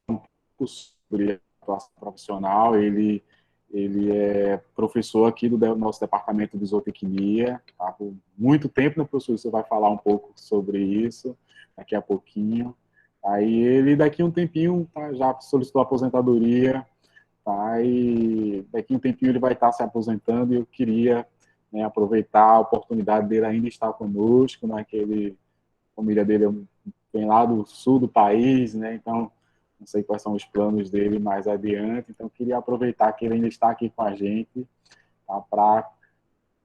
um pouco sobre a atuação profissional. Ele é professor aqui do nosso departamento de zootecnia, tá? Por muito tempo, né, professor? Você vai falar um pouco sobre isso daqui a pouquinho. Aí ele, daqui a um tempinho, tá, já solicitou aposentadoria, tá? E daqui a um tempinho ele vai estar se aposentando e eu queria, né, aproveitar a oportunidade dele ainda estar conosco, né? Que ele, a família dele vem lá do sul do país, né? Então, não sei quais são os planos dele mais adiante, então queria aproveitar que ele ainda está aqui com a gente, tá, para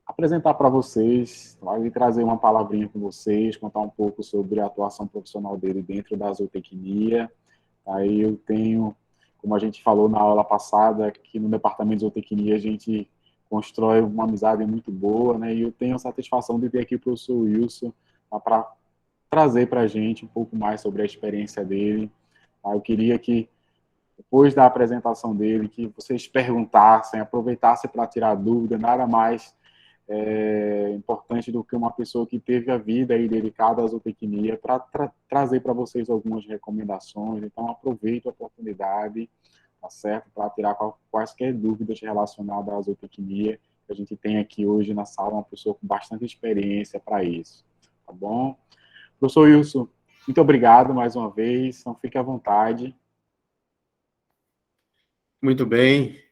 apresentar para vocês, tá, e trazer uma palavrinha com vocês, contar um pouco sobre a atuação profissional dele dentro da zootecnia. Aí eu tenho, como a gente falou na aula passada, que no departamento de zootecnia a gente constrói uma amizade muito boa, né? E eu tenho a satisfação de ter aqui o professor Wilson, tá, para trazer para a gente um pouco mais sobre a experiência dele. Tá? Eu queria que, depois da apresentação dele, que vocês perguntassem, aproveitassem para tirar dúvida, nada mais importante do que uma pessoa que teve a vida aí dedicada à zootecnia para trazer para vocês algumas recomendações. Então, aproveite a oportunidade, tá certo? Para tirar quaisquer dúvidas relacionadas à zootecnia. A gente tem aqui hoje na sala uma pessoa com bastante experiência para isso, tá bom? Professor Wilson, muito obrigado mais uma vez, então fique à vontade. Muito bem.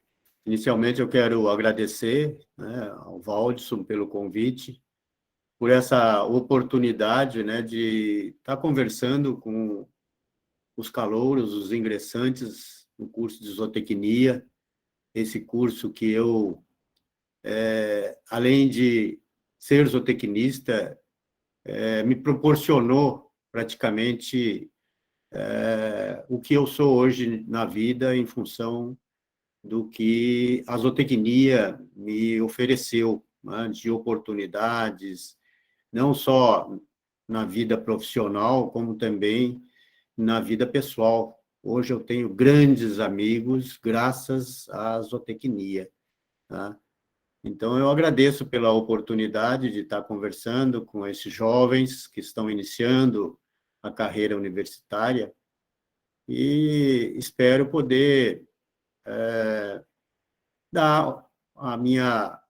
Inicialmente, eu quero agradecer, né, ao Valdson pelo convite, por essa oportunidade, né, de estar conversando com os calouros, os ingressantes no curso de zootecnia, esse curso que eu, além de ser zootecnista, me proporcionou praticamente o que eu sou hoje na vida em função do que a zootecnia me ofereceu, né, de oportunidades, não só na vida profissional, como também na vida pessoal. Hoje eu tenho grandes amigos graças à zootecnia, tá? Então, eu agradeço pela oportunidade de estar conversando com esses jovens que estão iniciando a carreira universitária e espero poder dar a minha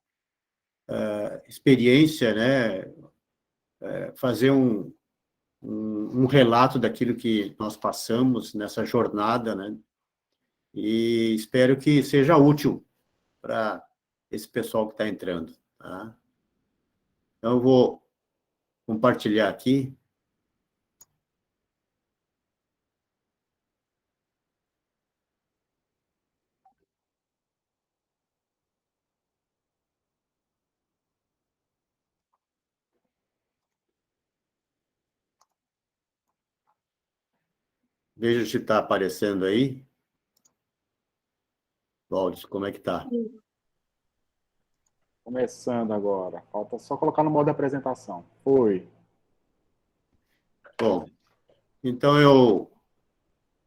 experiência, né, fazer um relato daquilo que nós passamos nessa jornada, né, e espero que seja útil para esse pessoal que está entrando, tá? Então, eu vou compartilhar aqui. Veja se está aparecendo aí. Valdes, como é que está? Começando agora, falta só colocar no modo de apresentação. Foi. Bom, então eu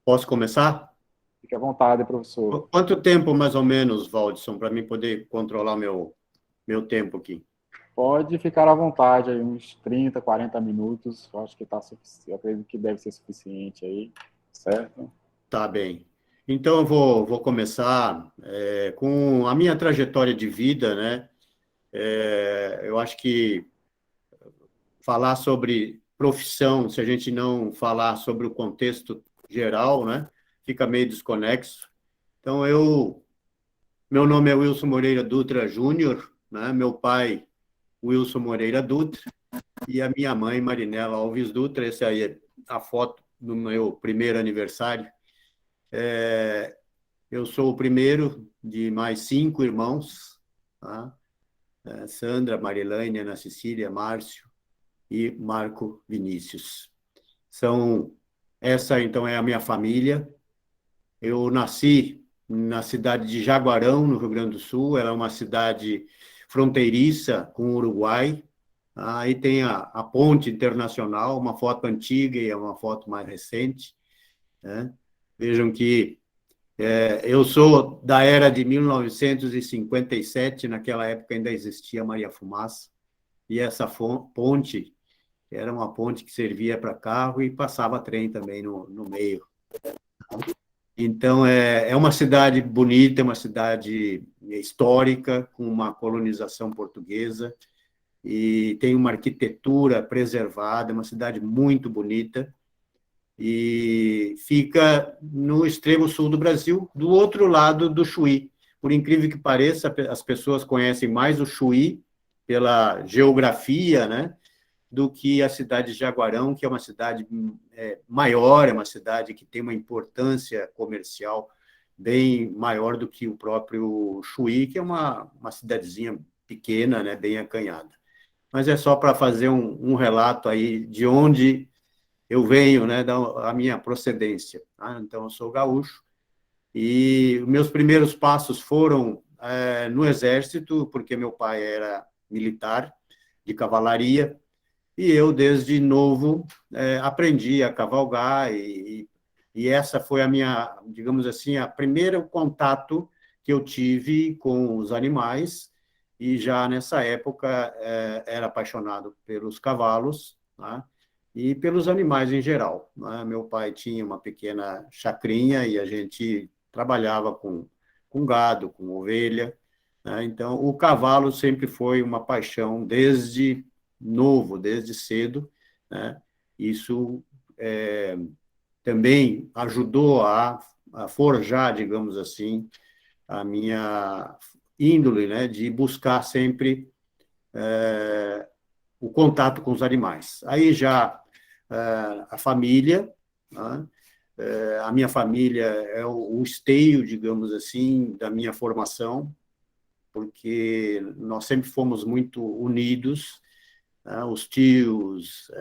posso começar? Fique à vontade, professor. Quanto tempo, mais ou menos, Valdson, para mim poder controlar meu tempo aqui? Pode ficar à vontade aí, uns 30, 40 minutos. Eu acho que está suficiente. Eu acredito que deve ser suficiente aí, certo? Tá bem. Então, eu vou começar com a minha trajetória de vida, né? Eu acho que falar sobre profissão, se a gente não falar sobre o contexto geral, né, fica meio desconexo. Então, meu nome é Wilson Moreira Dutra Júnior, né? Meu pai, Wilson Moreira Dutra, e a minha mãe, Marinela Alves Dutra. Essa aí é a foto do meu primeiro aniversário. Eu sou o primeiro de mais 5 irmãos, tá? Sandra, Marilane, Ana Cecília, Márcio e Marco Vinícius. Essa, então, é a minha família. Eu nasci na cidade de Jaguarão, no Rio Grande do Sul. Ela é uma cidade fronteiriça com o Uruguai. Aí tem a ponte internacional, uma foto antiga e uma foto mais recente, né? Vejam que eu sou da era de 1957, naquela época ainda existia Maria Fumaça, e essa ponte era uma ponte que servia para carro e passava trem também no meio. Então, é uma cidade bonita, é uma cidade histórica, com uma colonização portuguesa, e tem uma arquitetura preservada, é uma cidade muito bonita, e fica no extremo sul do Brasil, do outro lado do Chuí. Por incrível que pareça, as pessoas conhecem mais o Chuí pela geografia, né, do que a cidade de Jaguarão, que é uma cidade maior, é uma cidade que tem uma importância comercial bem maior do que o próprio Chuí, que é uma cidadezinha pequena, né, bem acanhada. Mas é só para fazer um relato aí de onde eu venho, né, da minha procedência. Tá? Então, eu sou gaúcho, e meus primeiros passos foram no Exército, porque meu pai era militar de cavalaria, e eu, desde novo, aprendi a cavalgar, e essa foi a minha, digamos assim, a primeiro contato que eu tive com os animais, e já nessa época era apaixonado pelos cavalos, né? E pelos animais em geral, né? Meu pai tinha uma pequena chacrinha e a gente trabalhava com gado, com ovelha, né? Então, o cavalo sempre foi uma paixão desde novo, desde cedo, né? Isso também ajudou a forjar, digamos assim, a minha índole, né, de buscar sempre o contato com os animais. Aí já a família, né? A minha família é o esteio, digamos assim, da minha formação, porque nós sempre fomos muito unidos, né? Os tios,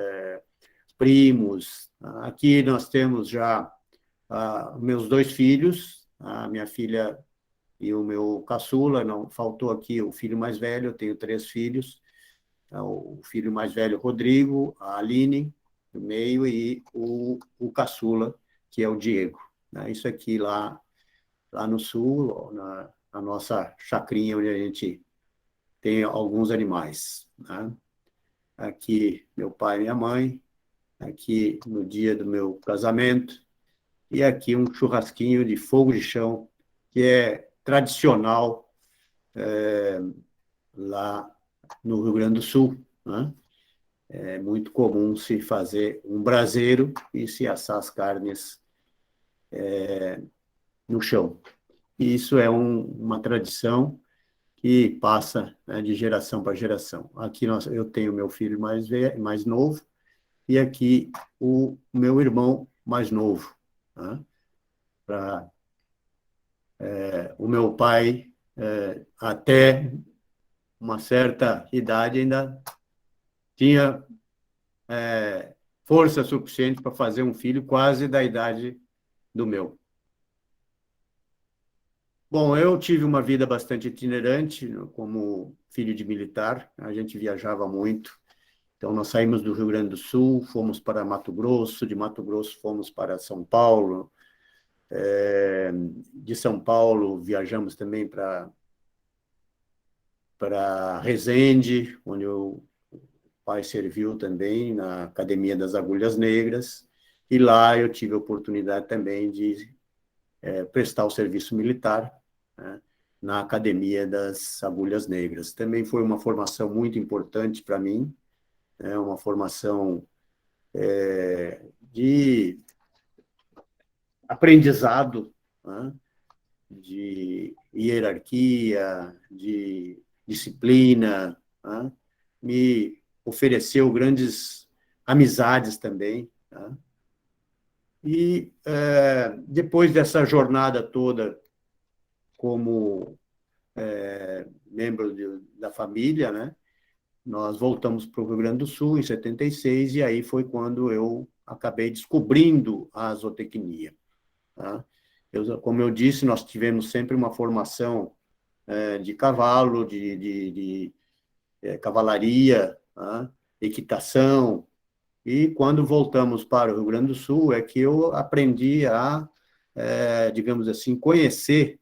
primos. Aqui nós temos já meus dois filhos, a minha filha e o meu caçula, não faltou aqui o filho mais velho, eu tenho três filhos, o filho mais velho, Rodrigo, a Aline, no meio, e o caçula, que é o Diego. Isso aqui lá no sul, na nossa chacrinha, onde a gente tem alguns animais. Né? Aqui, meu pai e minha mãe, aqui no dia do meu casamento, e aqui um churrasquinho de fogo de chão, que é tradicional lá no Rio Grande do Sul. Né? É muito comum se fazer um braseiro e se assar as carnes no chão. E isso é uma tradição que passa, né, de geração para geração. Aqui eu tenho meu filho mais novo, e aqui o meu irmão mais novo. Né? O meu pai, até uma certa idade, ainda tinha força suficiente para fazer um filho quase da idade do meu. Bom, eu tive uma vida bastante itinerante, como filho de militar, a gente viajava muito. Então, nós saímos do Rio Grande do Sul, fomos para Mato Grosso, de Mato Grosso fomos para São Paulo, de São Paulo viajamos também para Resende, onde o pai serviu também na Academia das Agulhas Negras, e lá eu tive a oportunidade também de prestar o serviço militar, né, na Academia das Agulhas Negras. Também foi uma formação muito importante para mim, né, uma formação de aprendizado, né, de hierarquia, de disciplina, né, me ofereceu grandes amizades também. Né, e depois dessa jornada toda como membro da família, né, nós voltamos para o Rio Grande do Sul em 76, e aí foi quando eu acabei descobrindo a zootecnia. Tá? Como eu disse, nós tivemos sempre uma formação de cavalo, de cavalaria, tá? Equitação, e quando voltamos para o Rio Grande do Sul é que eu aprendi a, digamos assim, conhecer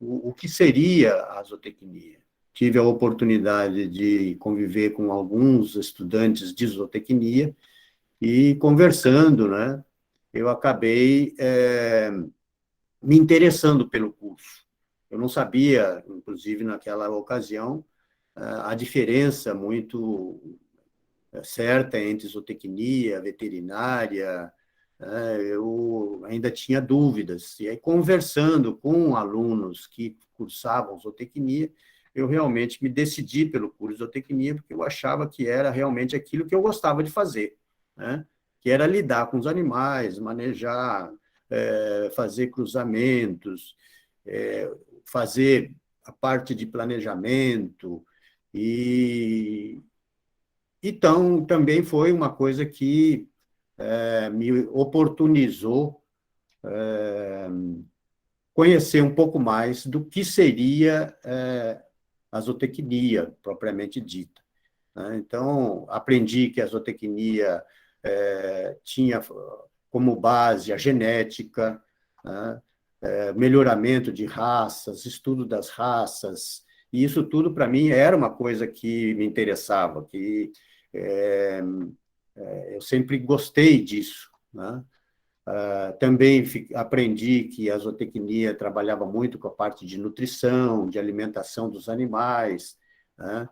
o que seria a zootecnia. Tive a oportunidade de conviver com alguns estudantes de zootecnia e conversando, né, eu acabei me interessando pelo curso. Eu não sabia, inclusive naquela ocasião, a diferença muito certa entre zootecnia, veterinária. Eu ainda tinha dúvidas. E aí, conversando com alunos que cursavam zootecnia, eu realmente me decidi pelo curso de zootecnia, porque eu achava que era realmente aquilo que eu gostava de fazer, né? Que era lidar com os animais, manejar, fazer cruzamentos, fazer a parte de planejamento. E então também foi uma coisa que me oportunizou conhecer um pouco mais do que seria a zootecnia propriamente dita, né? Então, aprendi que a zootecnia tinha como base a genética, né? Melhoramento de raças, estudo das raças, e isso tudo, para mim, era uma coisa que me interessava, que eu sempre gostei disso, né? Também aprendi que a zootecnia trabalhava muito com a parte de nutrição, de alimentação dos animais, né?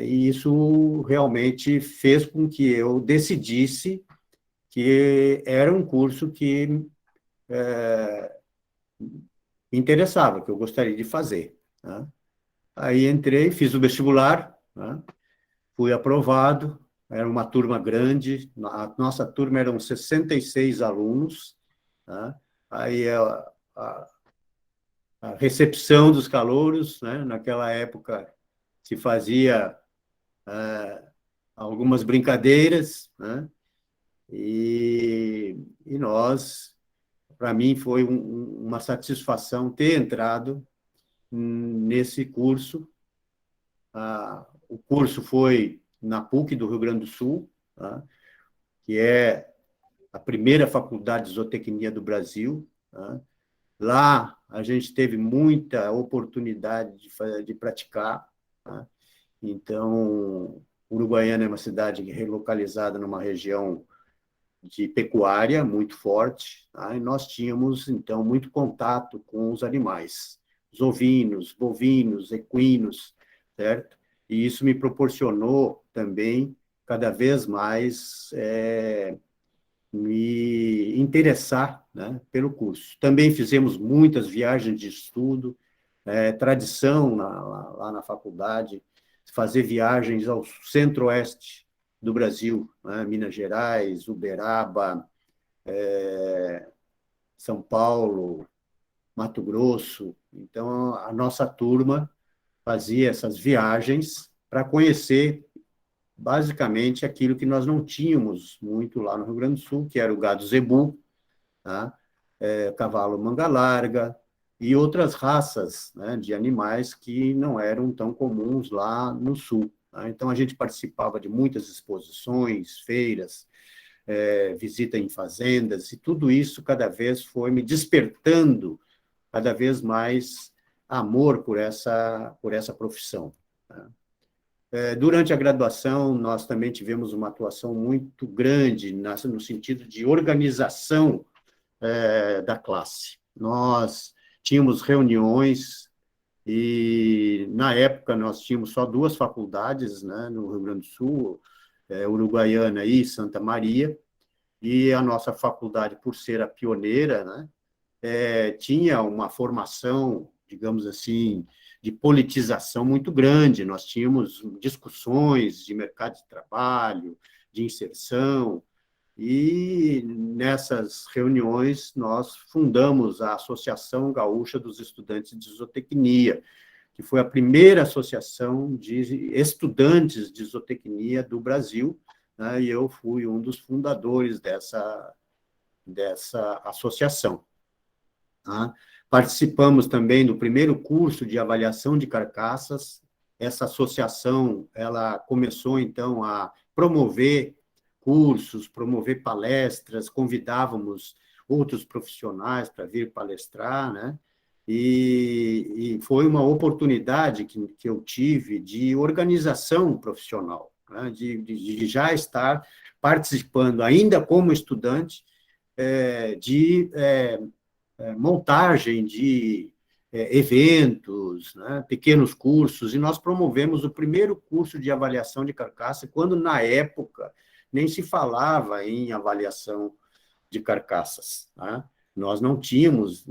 E isso realmente fez com que eu decidisse que era um curso que me interessava, que eu gostaria de fazer, né? Aí entrei, fiz o vestibular, né? Fui aprovado, era uma turma grande, a nossa turma eram 66 alunos, né? Aí a, a recepção dos calouros, né? Naquela época se fazia algumas brincadeiras, né? E nós, para mim, foi uma satisfação ter entrado nesse curso. O curso foi na PUC do Rio Grande do Sul, tá? Que é a primeira faculdade de zootecnia do Brasil, tá? Lá a gente teve muita oportunidade de praticar, tá? Então, Uruguaiana é uma cidade relocalizada numa região de pecuária muito forte, tá? E nós tínhamos, então, muito contato com os animais, os ovinos, bovinos, equinos, certo? E isso me proporcionou também, cada vez mais, me interessar, né, pelo curso. Também fizemos muitas viagens de estudo, tradição lá na faculdade, fazer viagens ao centro-oeste do Brasil, né, Minas Gerais, Uberaba, São Paulo, Mato Grosso. Então, a nossa turma fazia essas viagens para conhecer basicamente aquilo que nós não tínhamos muito lá no Rio Grande do Sul, que era o gado zebu, tá? Cavalo manga larga e outras raças, né, de animais que não eram tão comuns lá no Sul, tá? Então, a gente participava de muitas exposições, feiras, visita em fazendas, e tudo isso cada vez foi me despertando cada vez mais amor por essa profissão, tá? Durante a graduação, nós também tivemos uma atuação muito grande no sentido de organização da classe. Nós tínhamos reuniões e, na época, nós tínhamos só duas faculdades, né, no Rio Grande do Sul, Uruguaiana e Santa Maria, e a nossa faculdade, por ser a pioneira, né, tinha uma formação, digamos assim, de politização muito grande. Nós tínhamos discussões de mercado de trabalho, de inserção, e nessas reuniões nós fundamos a Associação Gaúcha dos Estudantes de Zootecnia, que foi a primeira associação de estudantes de zootecnia do Brasil, né? E eu fui um dos fundadores dessa associação, tá? Participamos também do primeiro curso de avaliação de carcaças. Essa associação, ela começou, então, a promover cursos, promover palestras, convidávamos outros profissionais para vir palestrar, né? E foi uma oportunidade que eu tive de organização profissional, né? De já estar participando, ainda como estudante, de montagem de eventos, né, pequenos cursos, e nós promovemos o primeiro curso de avaliação de carcaça, quando, na época, nem se falava em avaliação de carcaças. Tá? Nós não tínhamos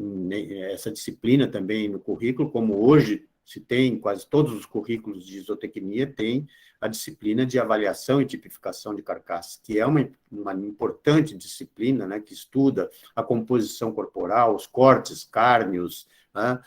essa disciplina também no currículo, como hoje se tem, quase todos os currículos de zootecnia têm a disciplina de avaliação e tipificação de carcaças, que é uma importante disciplina, né, que estuda a composição corporal, os cortes cárneos, né,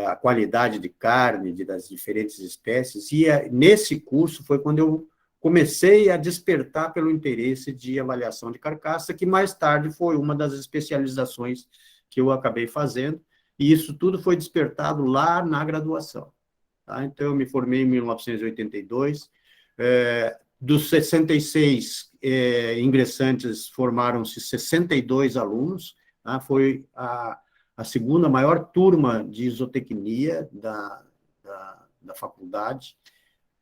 a qualidade de carne das diferentes espécies, e nesse curso foi quando eu comecei a despertar pelo interesse de avaliação de carcaça, que mais tarde foi uma das especializações que eu acabei fazendo, e isso tudo foi despertado lá na graduação. Tá? Então, eu me formei em 1982, dos 66 ingressantes, formaram-se 62 alunos, tá? Foi a segunda maior turma de zootecnia da faculdade,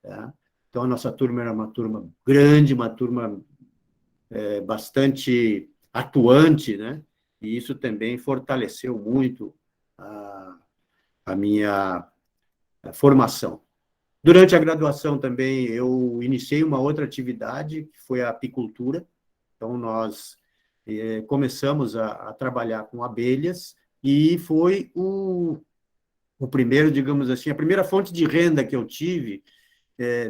tá? Então, a nossa turma era uma turma grande, uma turma bastante atuante, né? E isso também fortaleceu muito a minha formação. Durante a graduação também eu iniciei uma outra atividade, que foi a apicultura. Então, nós começamos a trabalhar com abelhas, e foi o primeiro, digamos assim, a primeira fonte de renda que eu tive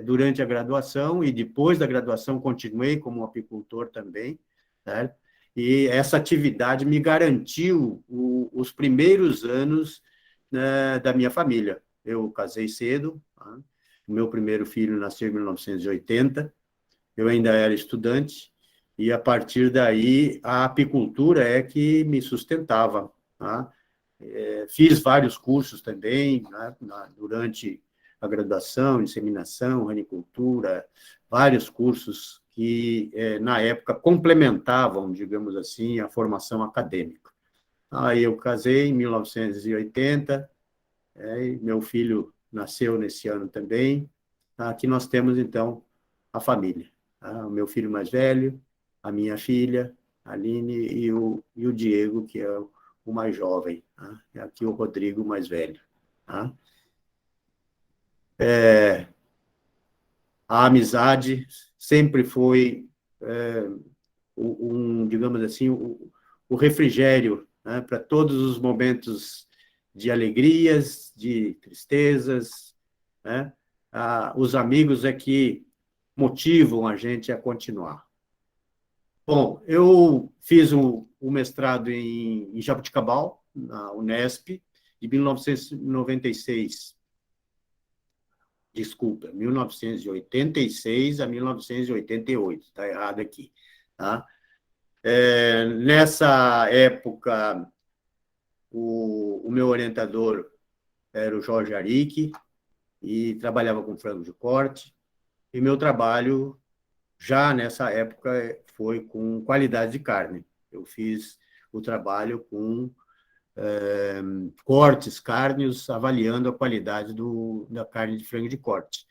durante a graduação, e depois da graduação continuei como apicultor também, certo? E essa atividade me garantiu os primeiros anos, né, da minha família. Eu casei cedo, tá? O meu primeiro filho nasceu em 1980, eu ainda era estudante, e a partir daí a apicultura é que me sustentava. Tá? Fiz vários cursos também, né, durante a graduação, inseminação, ranicultura, vários cursos que, na época, complementavam, digamos assim, a formação acadêmica. Aí eu casei em 1980, e meu filho nasceu nesse ano também. Aqui nós temos, então, a família. Tá? O meu filho mais velho, a minha filha, a Aline, e o Diego, que é o mais jovem. Tá? E aqui o Rodrigo, mais velho. Tá? A amizade sempre foi, digamos assim, o refrigério, né, para todos os momentos de alegrias, de tristezas, né? Os amigos é que motivam a gente a continuar. Bom, eu fiz o mestrado em Jaboticabal, na Unesp, de 1996. Desculpa, 1986 a 1988, está errado aqui. Tá? Nessa época, o meu orientador era o Jorge Arique, e trabalhava com frango de corte, e meu trabalho, já nessa época, foi com qualidade de carne. Eu fiz o trabalho com cortes, cárneos, avaliando a qualidade da carne de frango de corte.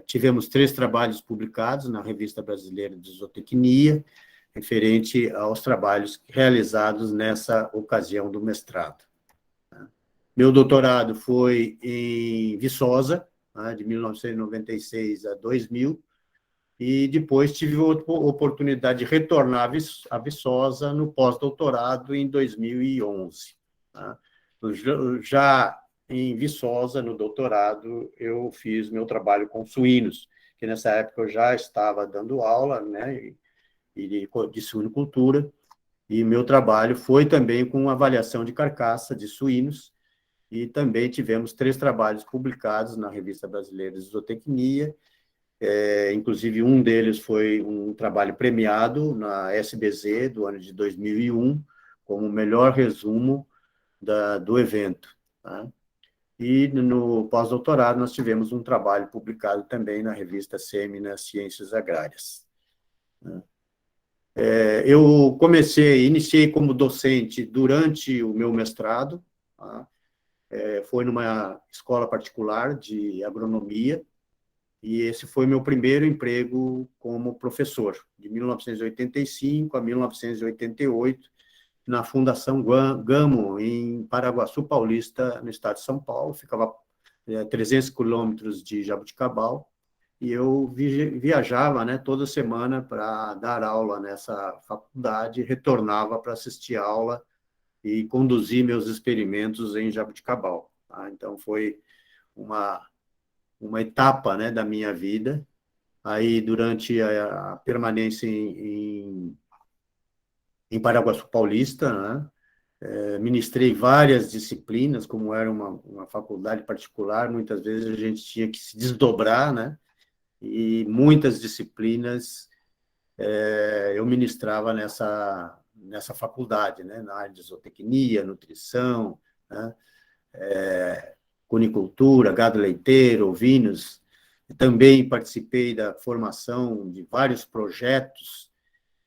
Tivemos 3 trabalhos publicados na Revista Brasileira de Zootecnia, referente aos trabalhos realizados nessa ocasião do mestrado. Meu doutorado foi em Viçosa, de 1996 a 2000, e depois tive outra oportunidade de retornar a Viçosa no pós-doutorado em 2011. Já em Viçosa, no doutorado, eu fiz meu trabalho com suínos, que nessa época eu já estava dando aula, né, de suinocultura, e meu trabalho foi também com avaliação de carcaça de suínos, e também tivemos 3 trabalhos publicados na Revista Brasileira de Zootecnia, inclusive um deles foi um trabalho premiado na SBZ do ano de 2001, como o melhor resumo do evento. Tá? E no pós-doutorado nós tivemos um trabalho publicado também na revista Semina Ciências Agrárias. Eu iniciei como docente durante o meu mestrado, tá? Foi numa escola particular de agronomia, e esse foi meu primeiro emprego como professor, de 1985 a 1988. na Fundação Gamo, em Paraguaçu Paulista, no estado de São Paulo. Ficava 300 quilômetros de Jaboticabal, e eu viajava, né, toda semana para dar aula nessa faculdade, retornava para assistir aula e conduzir meus experimentos em Jaboticabal. Tá? Então, foi uma etapa, né, da minha vida. Aí, durante a permanência em Paraguaçu Paulista, né, ministrei várias disciplinas, como era uma faculdade particular, muitas vezes a gente tinha que se desdobrar, né, e muitas disciplinas eu ministrava nessa faculdade, né, na área de zootecnia, nutrição, né, cunicultura, gado leiteiro, ovinos. Também participei da formação de vários projetos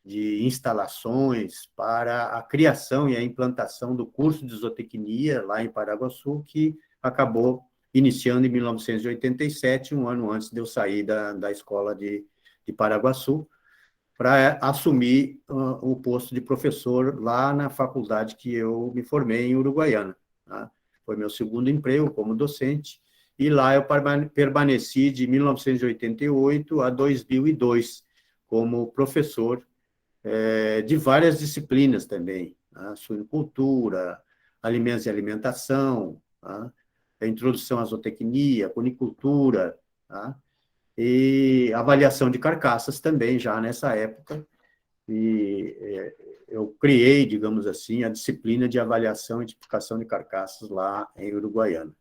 de instalações para a criação e a implantação do curso de zootecnia lá em Paraguaçu, que acabou iniciando em 1987, um ano antes de eu sair da escola de Paraguaçu, para assumir o posto de professor lá na faculdade que eu me formei, em Uruguaiana. Tá? Foi meu segundo emprego como docente, e lá eu permaneci de 1988 a 2002 como professor de várias disciplinas também, tá? Suinocultura, alimentos e alimentação, tá? A introdução à zootecnia, cunicultura, tá? E avaliação de carcaças também, já nessa época, e eu criei, digamos assim, a disciplina de avaliação e tipificação de carcaças lá em Uruguaiana.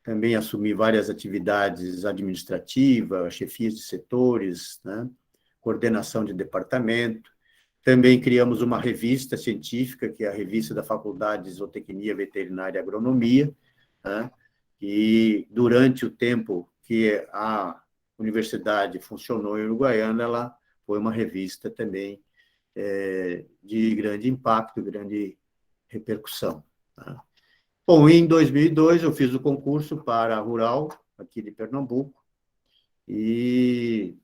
Também assumi várias atividades administrativas, chefias de setores, né? Coordenação de departamento. Também criamos uma revista científica, que é a revista da Faculdade de Zootecnia, Veterinária e Agronomia, né? E durante o tempo que a universidade funcionou em Uruguaiana, ela foi uma revista também de grande impacto, grande repercussão. Tá? Bom, em 2002 eu fiz o concurso para a Rural, aqui de Pernambuco, e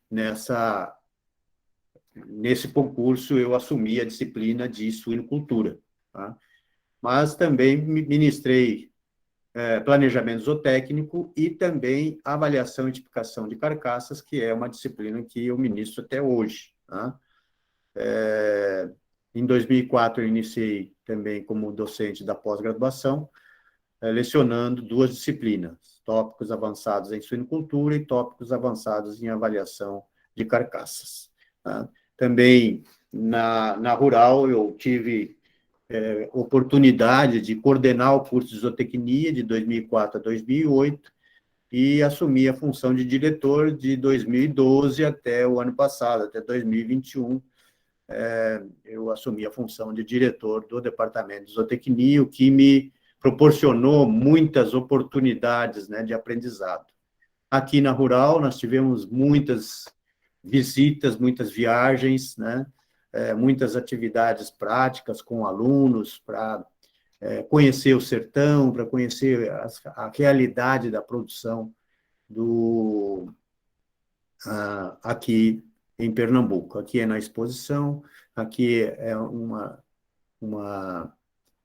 nesse concurso eu assumi a disciplina de suinocultura. Tá? Mas também ministrei planejamento zootécnico e também avaliação e tipificação de carcaças, que é uma disciplina que eu ministro até hoje. Tá? Em 2004 eu iniciei também como docente da pós-graduação, lecionando duas disciplinas, tópicos avançados em suinocultura e tópicos avançados em avaliação de carcaças. Tá? Também na Rural eu tive oportunidade de coordenar o curso de zootecnia de 2004 a 2008 e assumi a função de diretor de 2012 até o ano passado, até 2021. Eu assumi a função de diretor do departamento de zootecnia, o que me proporcionou muitas oportunidades, né, de aprendizado. Aqui na Rural, nós tivemos muitas visitas, muitas viagens, né, muitas atividades práticas com alunos para conhecer o sertão, para conhecer a realidade da produção aqui em Pernambuco. Aqui é na exposição, aqui é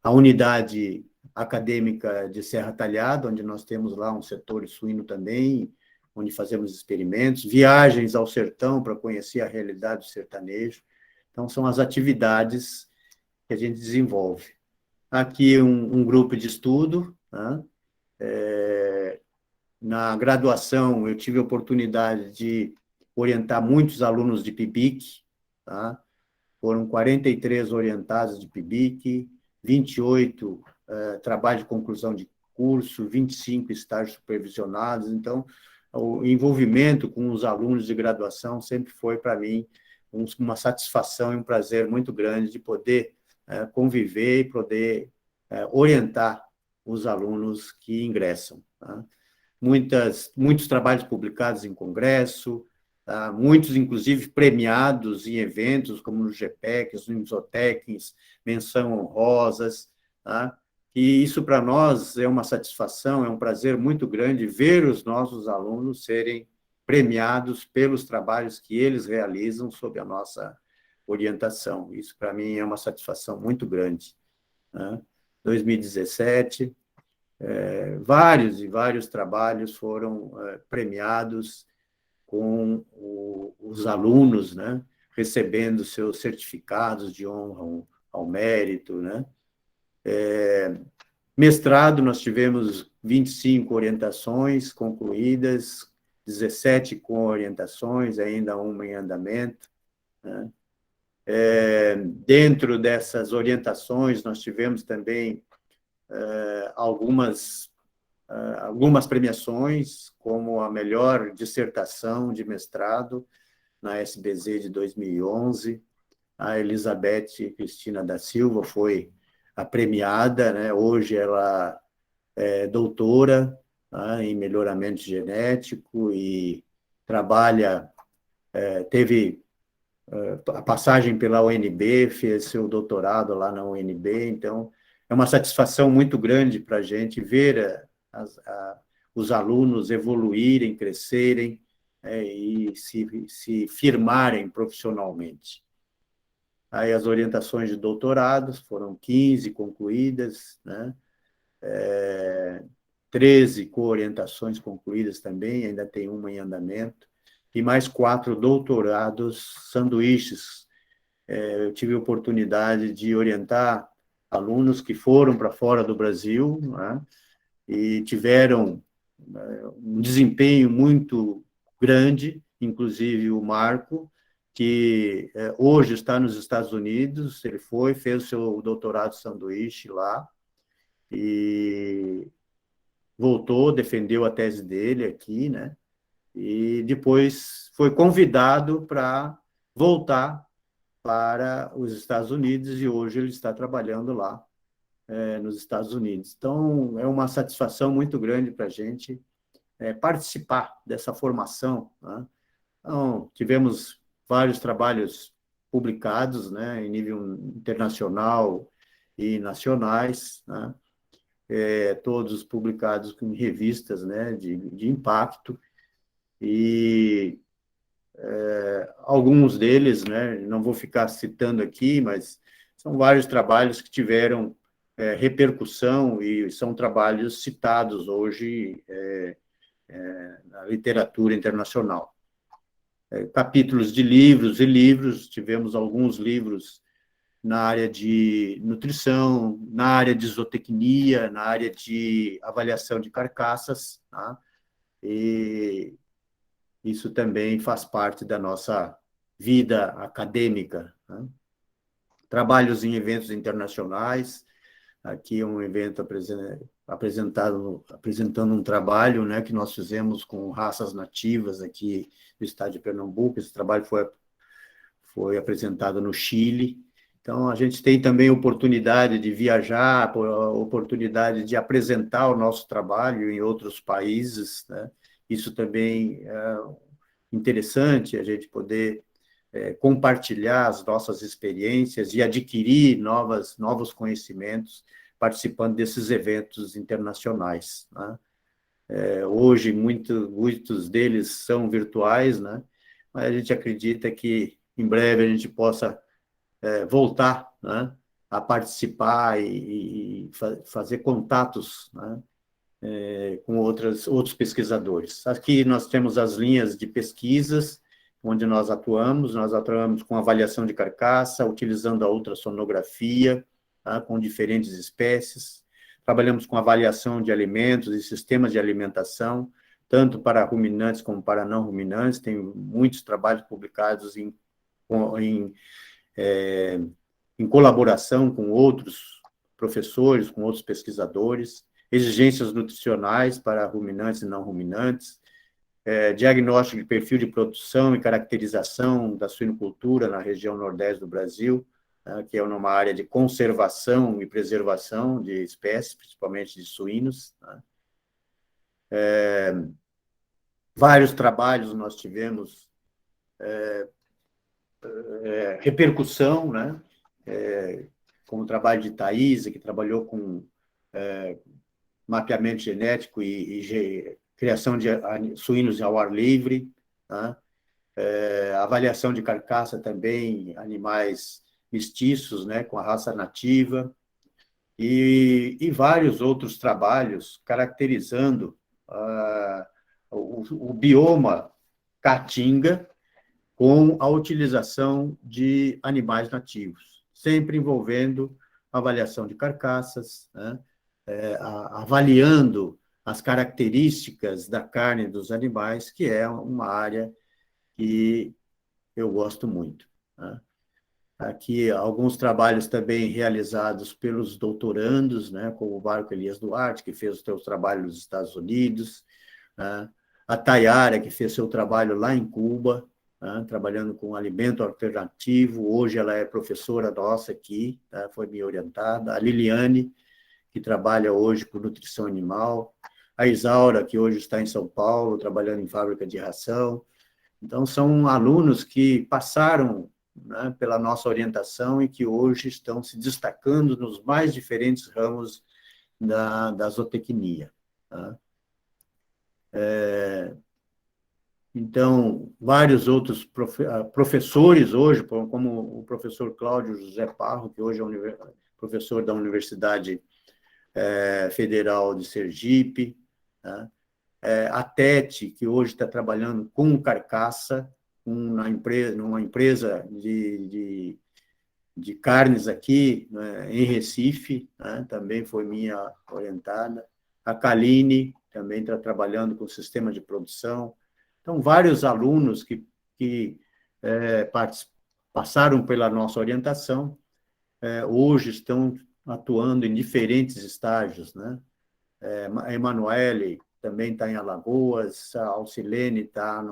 a unidade acadêmica de Serra Talhada, onde nós temos lá um setor suíno também, onde fazemos experimentos, viagens ao sertão para conhecer a realidade do sertanejo. Então, são as atividades que a gente desenvolve. Aqui um grupo de estudo, tá? Na graduação, eu tive a oportunidade de orientar muitos alunos de PIBIC, tá? Foram 43 orientados de PIBIC, 28 trabalho de conclusão de curso, 25 estágios supervisionados. Então, o envolvimento com os alunos de graduação sempre foi, para mim, uma satisfação e um prazer muito grande de poder conviver e poder orientar os alunos que ingressam. Tá? Muitos trabalhos publicados em congresso, tá? Muitos, inclusive, premiados em eventos, como no GPECs, no Zootecns, menção honrosas. Tá? E isso, para nós, é uma satisfação, é um prazer muito grande ver os nossos alunos serem premiados pelos trabalhos que eles realizam sob a nossa orientação. Isso, para mim, é uma satisfação muito grande. né? 2017, vários e vários trabalhos foram premiados com os alunos, né, recebendo seus certificados de honra ao mérito, né? Mestrado, nós tivemos 25 orientações concluídas, 17 com orientações, ainda uma em andamento, né? Dentro dessas orientações, nós tivemos também algumas premiações, como a melhor dissertação de mestrado na SBZ de 2011. A Elizabeth Cristina da Silva foi a premiada, né? Hoje ela é doutora, né, em melhoramento genético e trabalha, teve a passagem pela UNB, fez seu doutorado lá na UNB, então é uma satisfação muito grande para a gente ver os alunos evoluírem, crescerem, e se firmarem profissionalmente. Aí as orientações de doutorados foram 15 concluídas, né? 13 co-orientações concluídas também, ainda tem uma em andamento, e mais 4 doutorados sanduíches. Eu tive a oportunidade de orientar alunos que foram para fora do Brasil, né, e tiveram um desempenho muito grande, inclusive o Marco, que hoje está nos Estados Unidos, ele fez o seu doutorado sanduíche lá, e voltou, defendeu a tese dele aqui, né? E depois foi convidado para voltar para os Estados Unidos, e hoje ele está trabalhando lá, nos Estados Unidos. Então, é uma satisfação muito grande para a gente participar dessa formação, né? Então, tivemos vários trabalhos publicados, né, em nível internacional e nacionais, né? Todos publicados em revistas, né, de impacto, e alguns deles, né, não vou ficar citando aqui, mas são vários trabalhos que tiveram repercussão e são trabalhos citados hoje na literatura internacional. Capítulos de livros e livros, tivemos alguns livros na área de nutrição, na área de zootecnia, na área de avaliação de carcaças, tá? E isso também faz parte da nossa vida acadêmica, né? Trabalhos em eventos internacionais, aqui é um evento apresentando um trabalho, né, que nós fizemos com raças nativas aqui do estado de Pernambuco. Esse trabalho foi apresentado no Chile. Então, a gente tem também oportunidade de viajar, oportunidade de apresentar o nosso trabalho em outros países, né? Isso também é interessante, a gente poder compartilhar as nossas experiências e adquirir novos conhecimentos participando desses eventos internacionais, né? Hoje, muitos deles são virtuais, né? Mas a gente acredita que em breve a gente possa voltar, né, a participar e fazer contatos, né, com outros pesquisadores. Aqui nós temos as linhas de pesquisas, onde nós atuamos com avaliação de carcaça, utilizando a ultrassonografia, tá, com diferentes espécies. Trabalhamos com avaliação de alimentos e sistemas de alimentação, tanto para ruminantes como para não ruminantes. Tem muitos trabalhos publicados em colaboração com outros professores, com outros pesquisadores, exigências nutricionais para ruminantes e não ruminantes, diagnóstico de perfil de produção e caracterização da suinocultura na região nordeste do Brasil, que é uma área de conservação e preservação de espécies, principalmente de suínos. Vários trabalhos nós tivemos repercussão, né? Como o trabalho de Thaisa, que trabalhou com mapeamento genético e criação de suínos ao ar livre, tá? Avaliação de carcaça também, animais mestiços, né, com a raça nativa. e vários outros trabalhos caracterizando o bioma caatinga com a utilização de animais nativos, sempre envolvendo avaliação de carcaças, né? Avaliando as características da carne dos animais, que é uma área que eu gosto muito, né? Aqui, alguns trabalhos também realizados pelos doutorandos, né, como o Marco Elias Duarte, que fez os seus trabalhos nos Estados Unidos, né, a Tayara, que fez seu trabalho lá em Cuba, né, trabalhando com alimento alternativo. Hoje ela é professora nossa aqui, tá, foi minha orientada. A Liliane, que trabalha hoje com nutrição animal. A Isaura, que hoje está em São Paulo, trabalhando em fábrica de ração. Então, são alunos que passaram, né, pela nossa orientação e que hoje estão se destacando nos mais diferentes ramos da zootecnia. Tá? Então, vários outros professores hoje, como o professor Cláudio José Parro, que hoje é professor da Universidade Federal de Sergipe, tá? A Tete, que hoje está trabalhando com carcaça, numa empresa de carnes aqui, né, em Recife, né, também foi minha orientada. A Kaline também está trabalhando com sistema de produção. Então, vários alunos que passaram pela nossa orientação, hoje estão atuando em diferentes estágios, né? A Emanuele também está em Alagoas, a Alcilene está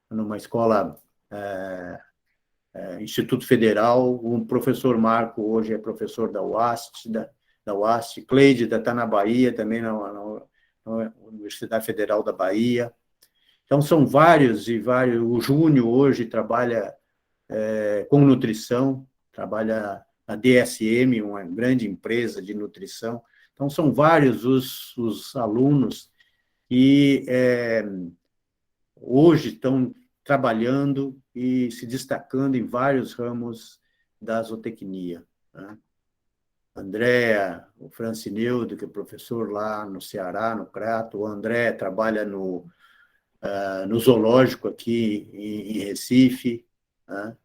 numa escola, Instituto Federal, o professor Marco hoje é professor da UAST, Cleide está na Bahia, também na Universidade Federal da Bahia. Então, são vários e vários. O Júnior hoje trabalha com nutrição, trabalha na DSM, uma grande empresa de nutrição. Então, são vários os alunos que hoje estão trabalhando e se destacando em vários ramos da zootecnia, né? Andréa, o Francineudo, que é professor lá no Ceará, no Crato. O André trabalha no zoológico aqui em Recife, né?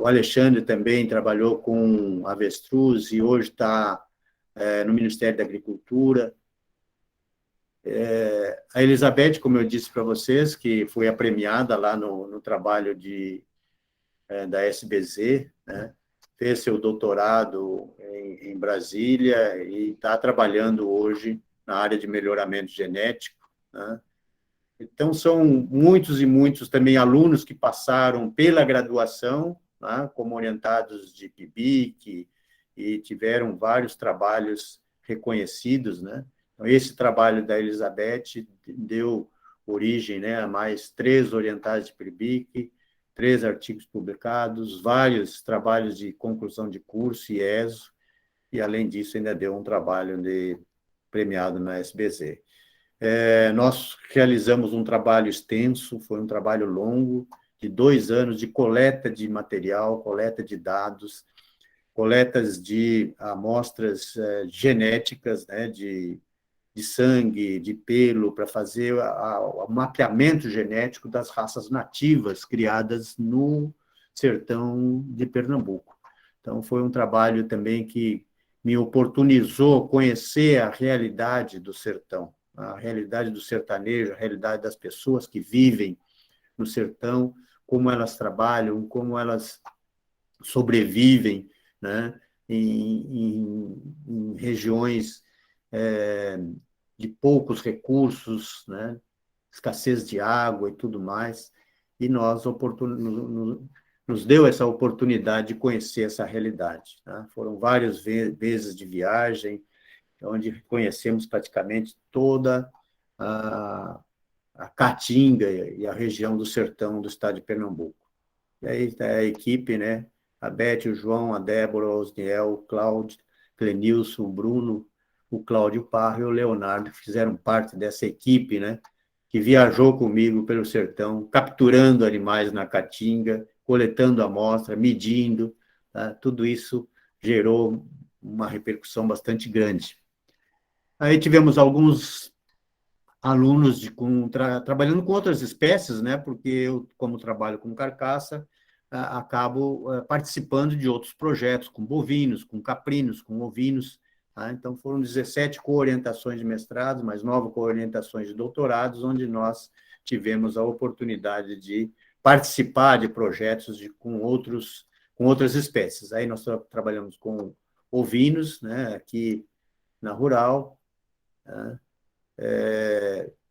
O Alexandre também trabalhou com avestruz e hoje está no Ministério da Agricultura. A Elizabeth, como eu disse para vocês, que foi a premiada lá no trabalho da SBZ, né? Fez seu doutorado em Brasília e está trabalhando hoje na área de melhoramento genético, né? Então, são muitos e muitos também alunos que passaram pela graduação, né, como orientados de PIBIC, e tiveram vários trabalhos reconhecidos, né? Então, esse trabalho da Elizabeth deu origem, né, a mais 3 orientados de PIBIC, 3 artigos publicados, vários trabalhos de conclusão de curso e ESO, e, além disso, ainda deu um trabalho premiado na SBZ. Nós realizamos um trabalho extenso, foi um trabalho longo, de 2 anos de coleta de material, coleta de dados, coletas de amostras genéticas, né, de sangue, de pelo, para fazer o mapeamento genético das raças nativas criadas no sertão de Pernambuco. Então, foi um trabalho também que me oportunizou conhecer a realidade do sertão, a realidade do sertanejo, a realidade das pessoas que vivem no sertão, como elas trabalham, como elas sobrevivem, né, em regiões de poucos recursos, né, escassez de água e tudo mais, e nos deu essa oportunidade de conhecer essa realidade, né? Foram várias vezes de viagem, onde conhecemos praticamente toda a Caatinga e a região do sertão do estado de Pernambuco. E aí está a equipe, né? A Beth, o João, a Débora, o Osniel, o Cláudio, Clenilson, o Bruno, o Cláudio Parro e o Leonardo, que fizeram parte dessa equipe, né, que viajou comigo pelo sertão, capturando animais na Caatinga, coletando amostra, medindo, tá? Tudo isso gerou uma repercussão bastante grande. Aí tivemos alguns alunos trabalhando com outras espécies, né? Porque eu, como trabalho com carcaça, acabo participando de outros projetos, com bovinos, com caprinos, com ovinos. Tá? Então, foram 17 co-orientações de mestrado, mais 9 co-orientações de doutorados, onde nós tivemos a oportunidade de participar de projetos com outras espécies. Aí nós trabalhamos com ovinos, né? Aqui na Rural, né?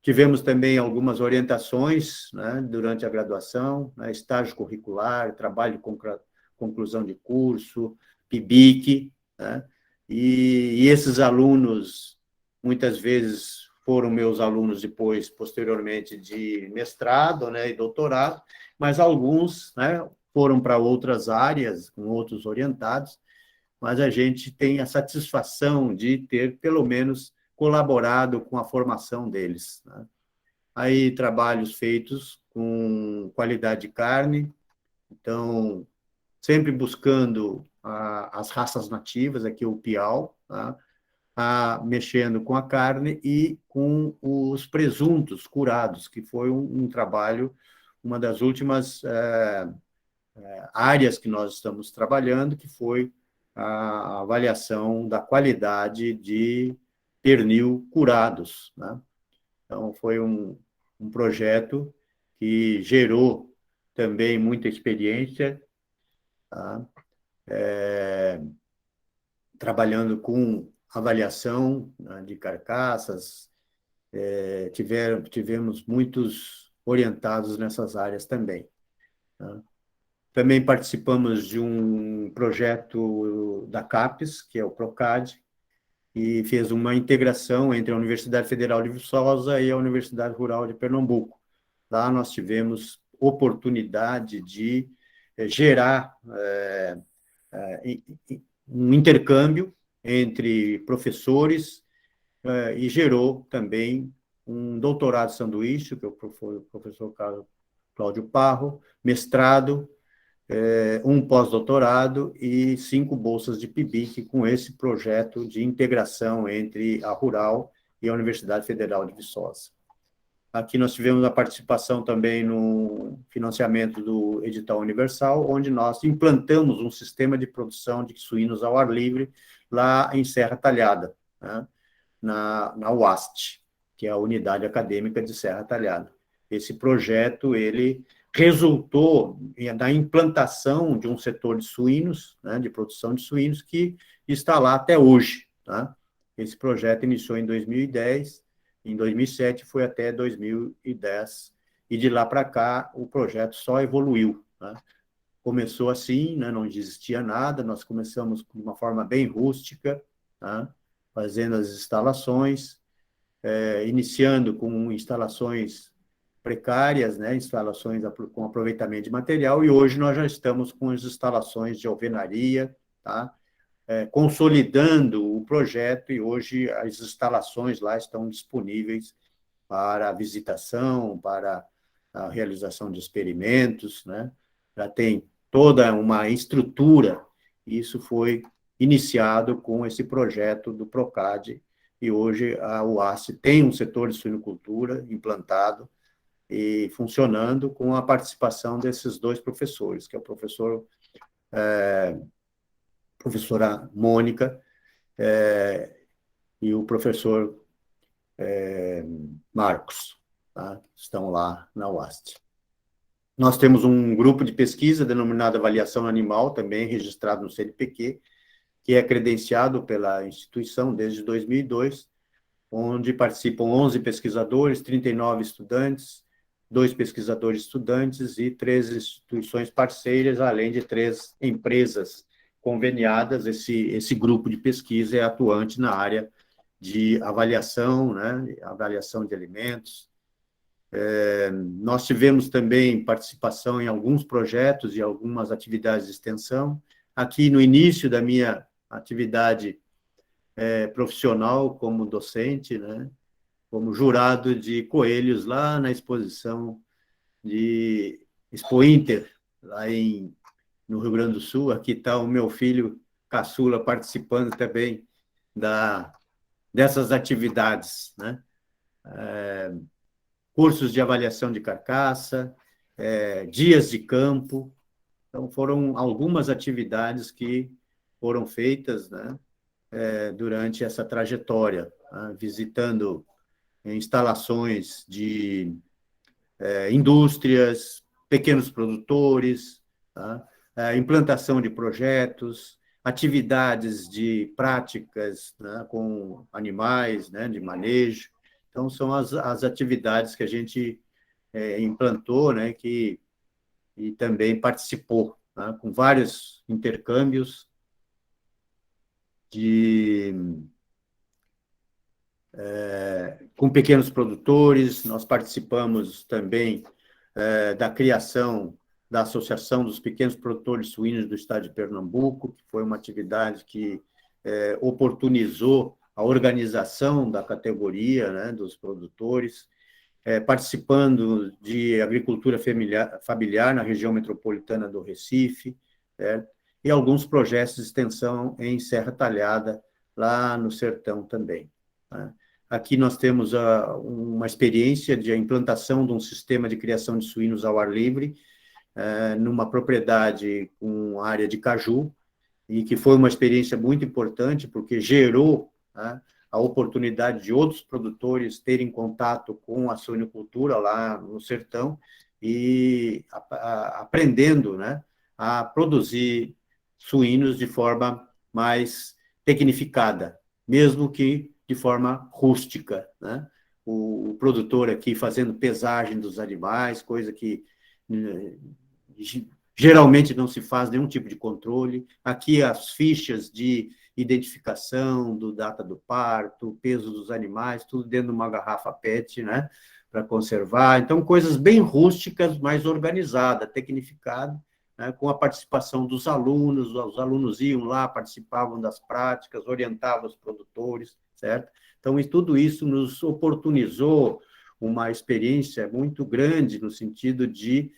Tivemos também algumas orientações, né, durante a graduação, né, estágio curricular, trabalho de conclusão de curso, PIBIC, né, e esses alunos, muitas vezes, foram meus alunos depois, posteriormente, de mestrado, né, e doutorado, mas alguns, né, foram para outras áreas, com outros orientados, mas a gente tem a satisfação de ter, pelo menos, colaborado com a formação deles. Né? Aí, trabalhos feitos com qualidade de carne, então, sempre buscando as raças nativas, aqui o piau, tá? Mexendo com a carne e com os presuntos curados, que foi um trabalho, uma das últimas áreas que nós estamos trabalhando, que foi a avaliação da qualidade de pernil curados. Né? Então, foi um projeto que gerou também muita experiência, tá? Trabalhando com avaliação, né, de carcaças, tivemos muitos orientados nessas áreas também. Tá? Também participamos de um projeto da CAPES, que é o PROCAD, e fez uma integração entre a Universidade Federal de Viçosa e a Universidade Rural de Pernambuco. Lá nós tivemos oportunidade de gerar um intercâmbio entre professores e gerou também um doutorado sanduíche, que foi o professor Cláudio Parro, mestrado, um pós-doutorado e 5 bolsas de PIBIC com esse projeto de integração entre a Rural e a Universidade Federal de Viçosa. Aqui nós tivemos a participação também no financiamento do Edital Universal, onde nós implantamos um sistema de produção de suínos ao ar livre lá em Serra Talhada, né, na UAST, que é a Unidade Acadêmica de Serra Talhada. Esse projeto, ele resultou da implantação de um setor de suínos, né, de produção de suínos, que está lá até hoje. Tá? Esse projeto iniciou em 2010, em 2007 foi até 2010, e de lá para cá o projeto só evoluiu. Tá? Começou assim, né, não existia nada, nós começamos de uma forma bem rústica, tá? Fazendo as instalações, iniciando com instalações precárias, né, instalações com aproveitamento de material, e hoje nós já estamos com as instalações de alvenaria, tá? Consolidando o projeto, e hoje as instalações lá estão disponíveis para a visitação, para a realização de experimentos, né? Já tem toda uma estrutura, e isso foi iniciado com esse projeto do PROCAD, e hoje a UASC tem um setor de suinocultura implantado e funcionando com a participação desses 2 professores, que é o professora Mônica e o professor Marcos, tá? Estão lá na UAST. Nós temos um grupo de pesquisa denominado Avaliação Animal, também registrado no CNPq, que é credenciado pela instituição desde 2002, onde participam 11 pesquisadores, 39 estudantes, 2 pesquisadores estudantes e 3 instituições parceiras, além de 3 empresas conveniadas. Esse grupo de pesquisa é atuante na área de avaliação, né, avaliação de alimentos. Nós tivemos também participação em alguns projetos e algumas atividades de extensão. Aqui, no início da minha atividade profissional como docente, né, como jurado de coelhos lá na exposição de Expo Inter, lá no Rio Grande do Sul. Aqui está o meu filho caçula participando também dessas atividades, né? Cursos de avaliação de carcaça, dias de campo. Então, foram algumas atividades que foram feitas, né, durante essa trajetória, né, visitando instalações de indústrias, pequenos produtores, tá? Implantação de projetos, atividades de práticas, né, com animais, né, de manejo. Então, são as atividades que a gente implantou, né, e também participou, né, com vários intercâmbios com pequenos produtores. Nós participamos também da criação da Associação dos Pequenos Produtores Suínos do Estado de Pernambuco, que foi uma atividade que oportunizou a organização da categoria, né, dos produtores, participando de agricultura familiar na região metropolitana do Recife, e alguns projetos de extensão em Serra Talhada, lá no sertão também. Né? Aqui nós temos uma experiência de implantação de um sistema de criação de suínos ao ar livre, numa propriedade com área de caju, e que foi uma experiência muito importante, porque gerou, né, a oportunidade de outros produtores terem contato com a suinocultura lá no sertão e aprendendo, né, a produzir suínos de forma mais tecnificada, mesmo que de forma rústica, né? O produtor aqui fazendo pesagem dos animais, coisa que geralmente não se faz nenhum tipo de controle. Aqui as fichas de identificação do data do parto, o peso dos animais, tudo dentro de uma garrafa PET, né, para conservar. Então, coisas bem rústicas, mais organizadas, tecnificadas, né, com a participação dos alunos. Os alunos iam lá, participavam das práticas, orientavam os produtores, certo? Então, tudo isso nos oportunizou uma experiência muito grande no sentido de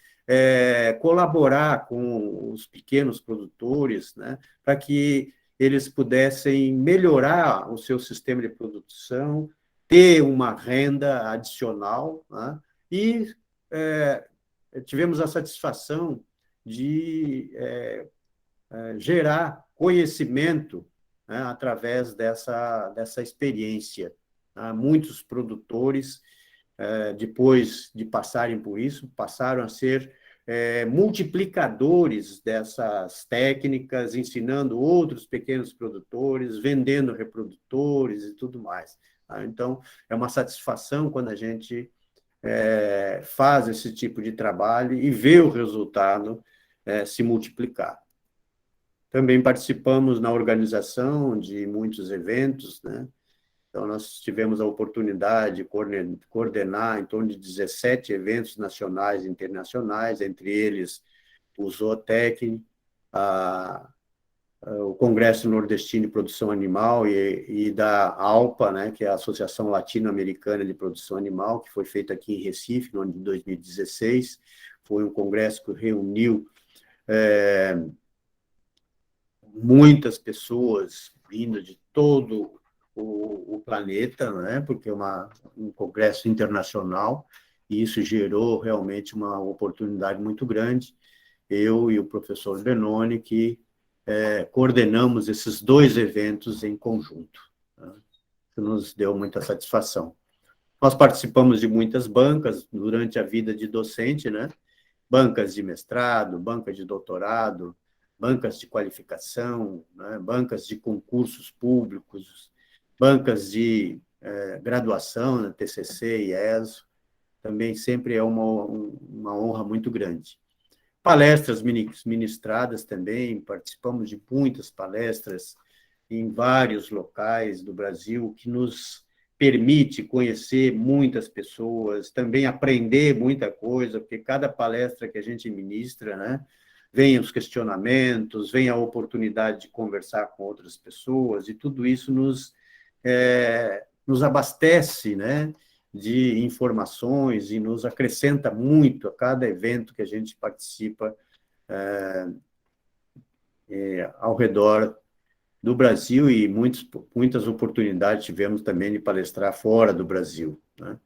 colaborar com os pequenos produtores, né, para que eles pudessem melhorar o seu sistema de produção, ter uma renda adicional, né, e tivemos a satisfação de gerar conhecimento, né, através dessa experiência. Muitos produtores, depois de passarem por isso, passaram a ser multiplicadores dessas técnicas, ensinando outros pequenos produtores, vendendo reprodutores e tudo mais. Então, é uma satisfação quando a gente faz esse tipo de trabalho e vê o resultado se multiplicar. Também participamos na organização de muitos eventos, né? Então, nós tivemos a oportunidade de coordenar em torno de 17 eventos nacionais e internacionais, entre eles o Zootec, o Congresso Nordestino de Produção Animal e da ALPA, né, que é a Associação Latino-Americana de Produção Animal, que foi feito aqui em Recife, no ano de 2016. Foi um congresso que reuniu muitas pessoas vindo de todo o planeta, né? Porque é um congresso internacional, e isso gerou realmente uma oportunidade muito grande. Eu e o professor Benoni, que coordenamos esses dois eventos em conjunto, né? Isso nos deu muita satisfação. Nós participamos de muitas bancas durante a vida de docente, né? Bancas de mestrado, bancas de doutorado, bancas de qualificação, né? Bancas de concursos públicos, bancas de graduação, né? TCC e ESO, também sempre é uma honra muito grande. Palestras ministradas também, participamos de muitas palestras em vários locais do Brasil, que nos permite conhecer muitas pessoas, também aprender muita coisa, porque cada palestra que a gente ministra, né, vem os questionamentos, vem a oportunidade de conversar com outras pessoas, e tudo isso nos abastece, né, de informações e nos acrescenta muito a cada evento que a gente participa ao redor do Brasil e muitas oportunidades tivemos também de palestrar fora do Brasil, né?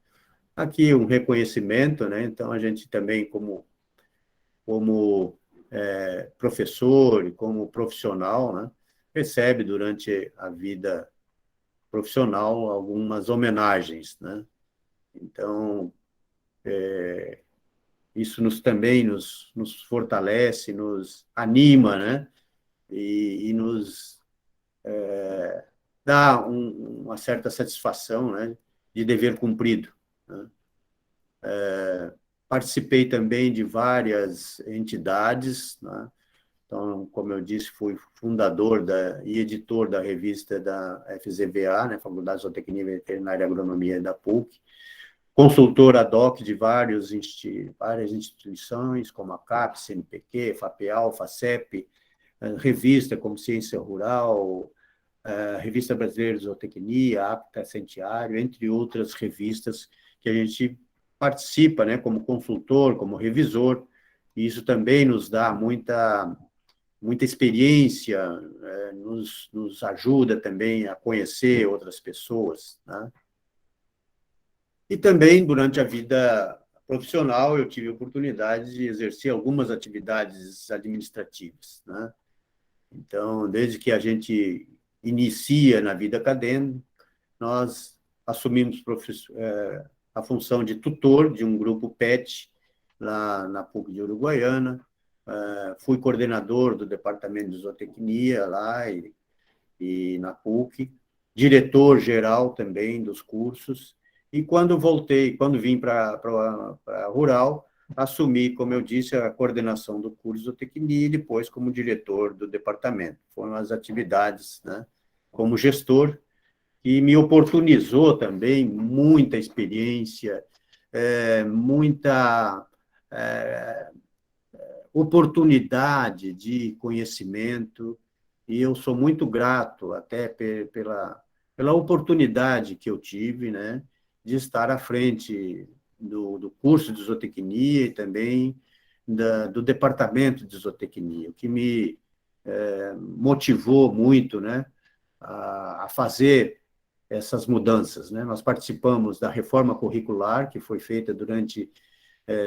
Aqui um reconhecimento, né? Então a gente também como professor e como profissional, né, recebe durante a vida profissional algumas homenagens, né? Então isso também nos fortalece, nos anima, né? E nos dá uma certa satisfação, né, de dever cumprido, né? Participei também de várias entidades, né? Então, como eu disse, fui fundador e editor da revista da FZVA, né, Faculdade de Zootecnia Veterinária e Agronomia da PUC, consultor ad hoc de várias instituições, como a CAPES, CNPq, FAPEAL, FACEP, revista como Ciência Rural, Revista Brasileira de Zootecnia, Apta Sentiário, entre outras revistas que a gente participa, né, como consultor, como revisor, e isso também nos dá muita experiência, nos ajuda também a conhecer outras pessoas, né? E também, durante a vida profissional, eu tive a oportunidade de exercer algumas atividades administrativas, né? Então, desde que a gente inicia na vida acadêmica, nós assumimos a função de tutor de um grupo PET lá na PUC de Uruguaiana, fui coordenador do departamento de zootecnia lá e na PUC, diretor-geral também dos cursos, e quando vim para Rural, assumi, como eu disse, a coordenação do curso de zootecnia e depois como diretor do departamento. Foram as atividades, né, como gestor, que me oportunizou também muita experiência, muita oportunidade de conhecimento, e eu sou muito grato até pela oportunidade que eu tive, né, de estar à frente do curso de zootecnia e também do departamento de zootecnia, o que me motivou muito, né, a fazer essas mudanças, né? Nós participamos da reforma curricular, que foi feita durante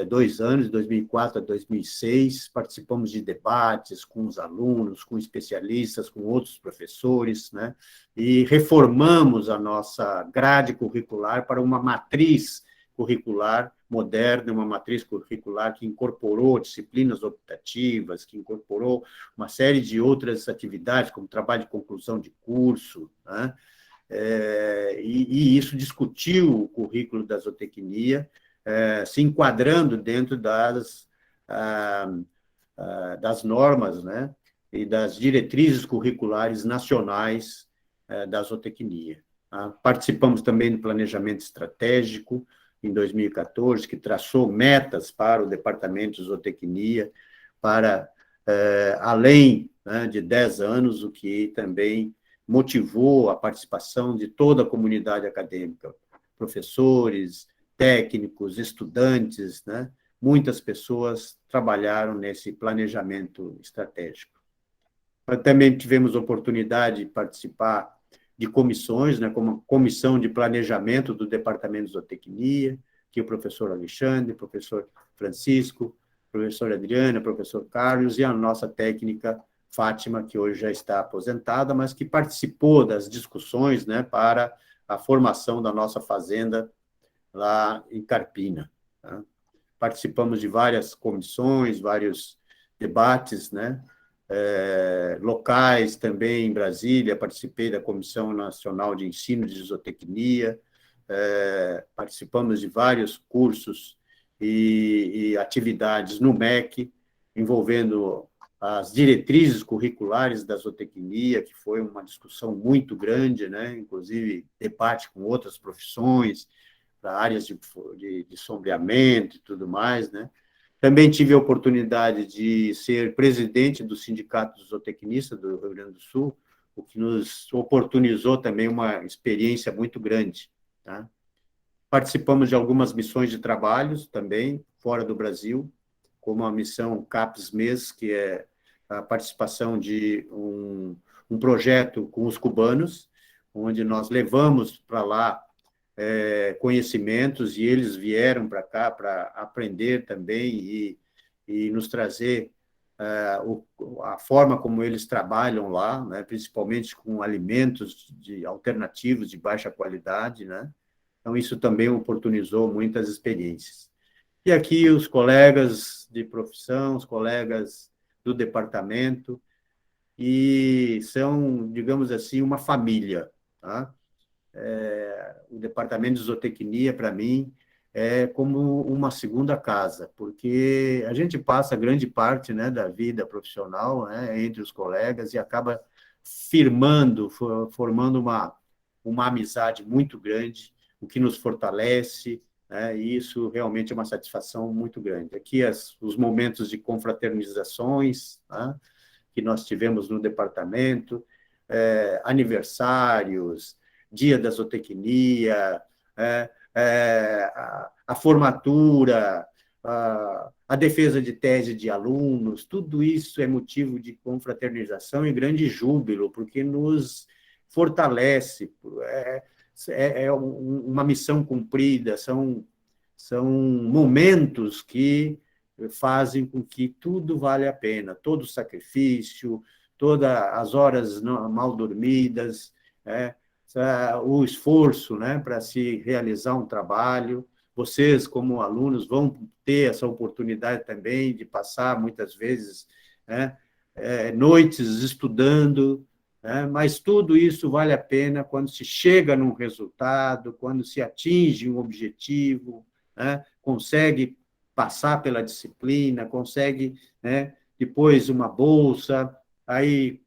2 anos, de 2004 a 2006, participamos de debates com os alunos, com especialistas, com outros professores, né? E reformamos a nossa grade curricular para uma matriz curricular moderna, uma matriz curricular que incorporou disciplinas optativas, que incorporou uma série de outras atividades, como trabalho de conclusão de curso, né? E isso discutiu o currículo da zootecnia, se enquadrando dentro das normas, né, e das diretrizes curriculares nacionais da zootecnia. Participamos também do planejamento estratégico em 2014, que traçou metas para o departamento de zootecnia para além, né, de 10 anos, o que também motivou a participação de toda a comunidade acadêmica, professores, técnicos, estudantes, né? Muitas pessoas trabalharam nesse planejamento estratégico. Nós também tivemos oportunidade de participar de comissões, né, como a Comissão de Planejamento do Departamento de Zootecnia, que o professor Alexandre, o professor Francisco, a professora Adriana, o professor Carlos e a nossa técnica Fátima, que hoje já está aposentada, mas que participou das discussões, né, para a formação da nossa fazenda lá em Carpina, tá? Participamos de várias comissões, vários debates, né, locais também em Brasília, participei da Comissão Nacional de Ensino de Zootecnia, participamos de vários cursos e atividades no MEC, envolvendo as diretrizes curriculares da zootecnia, que foi uma discussão muito grande, né? Inclusive debate com outras profissões, para áreas de sombreamento e tudo mais, né? Também tive a oportunidade de ser presidente do Sindicato dos Zootecnistas do Rio Grande do Sul, o que nos oportunizou também uma experiência muito grande, tá? Participamos de algumas missões de trabalhos também, fora do Brasil, como a missão CAPES-MES, que é a participação de um projeto com os cubanos, onde nós levamos para lá conhecimentos, e eles vieram para cá para aprender também e nos trazer a forma como eles trabalham lá, né, principalmente com alimentos alternativos de baixa qualidade, né? Então, isso também oportunizou muitas experiências. E aqui os colegas de profissão, os colegas do departamento, e são, digamos assim, uma família, tá? O departamento de zootecnia, para mim, é como uma segunda casa, porque a gente passa grande parte, né, da vida profissional, né, entre os colegas e acaba formando uma amizade muito grande, o que nos fortalece, né, e isso realmente é uma satisfação muito grande. Aqui os momentos de confraternizações, né, que nós tivemos no departamento, aniversários, dia da zootecnia, a formatura, a defesa de tese de alunos, tudo isso é motivo de confraternização e grande júbilo, porque nos fortalece, uma missão cumprida, são momentos que fazem com que tudo vale a pena, todo o sacrifício, todas as horas mal dormidas, o esforço, né, para se realizar um trabalho. Vocês, como alunos, vão ter essa oportunidade também de passar, muitas vezes, né, noites estudando, né, mas tudo isso vale a pena quando se chega num resultado, quando se atinge um objetivo, né, consegue passar pela disciplina, consegue, né, depois uma bolsa, aí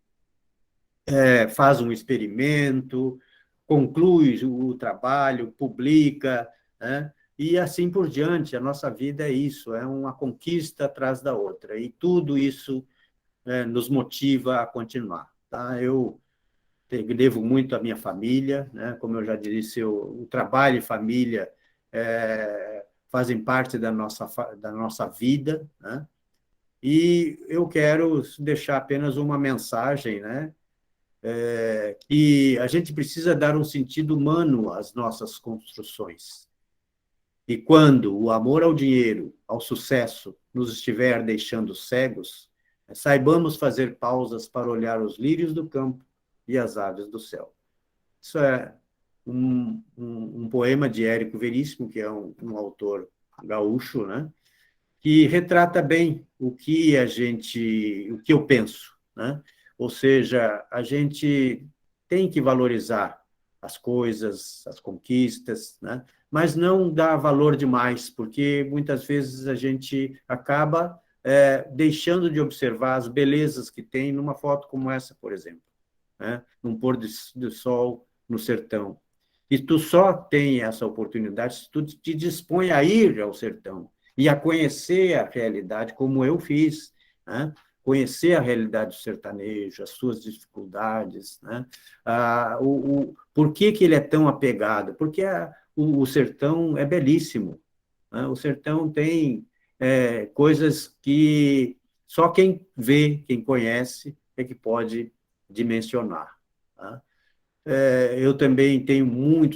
faz um experimento, conclui o trabalho, publica, né? E assim por diante. A nossa vida é isso, é uma conquista atrás da outra, e tudo isso nos motiva a continuar. Tá? Eu devo muito à minha família, né? Como eu já disse, o trabalho e família fazem parte da nossa vida, né? E eu quero deixar apenas uma mensagem, né? Que a gente precisa dar um sentido humano às nossas construções. E quando o amor ao dinheiro, ao sucesso, nos estiver deixando cegos, saibamos fazer pausas para olhar os lírios do campo e as aves do céu. Isso é um poema de Érico Veríssimo, que é um autor gaúcho, né? Que retrata bem o que eu penso, né? Ou seja, a gente tem que valorizar as coisas, as conquistas, né? Mas não dar valor demais, porque muitas vezes a gente acaba deixando de observar as belezas que tem numa foto como essa, por exemplo, né? Num pôr do sol no sertão. E tu só tem essa oportunidade se tu te dispõe a ir ao sertão e a conhecer a realidade, como eu fiz, né? Conhecer a realidade do sertanejo, as suas dificuldades, né? Por que ele é tão apegado? Porque o sertão é belíssimo, né? O sertão tem coisas que só quem vê, quem conhece, é que pode dimensionar. Tá? Eu também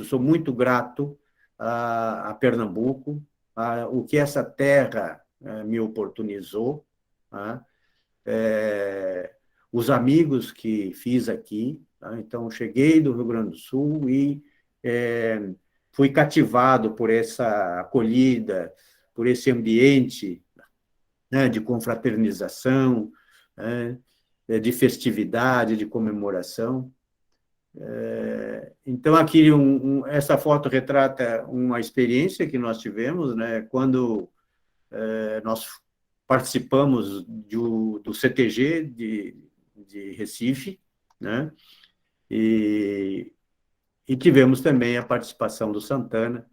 sou muito grato a Pernambuco, o que essa terra me oportunizou, tá? Os amigos que fiz aqui, tá? Então, cheguei do Rio Grande do Sul e fui cativado por essa acolhida, por esse ambiente, né, de confraternização, né, de festividade, de comemoração. Então, aqui, essa foto retrata uma experiência que nós tivemos, né, quando nós participamos do CTG de Recife, né, e tivemos também a participação do Santana,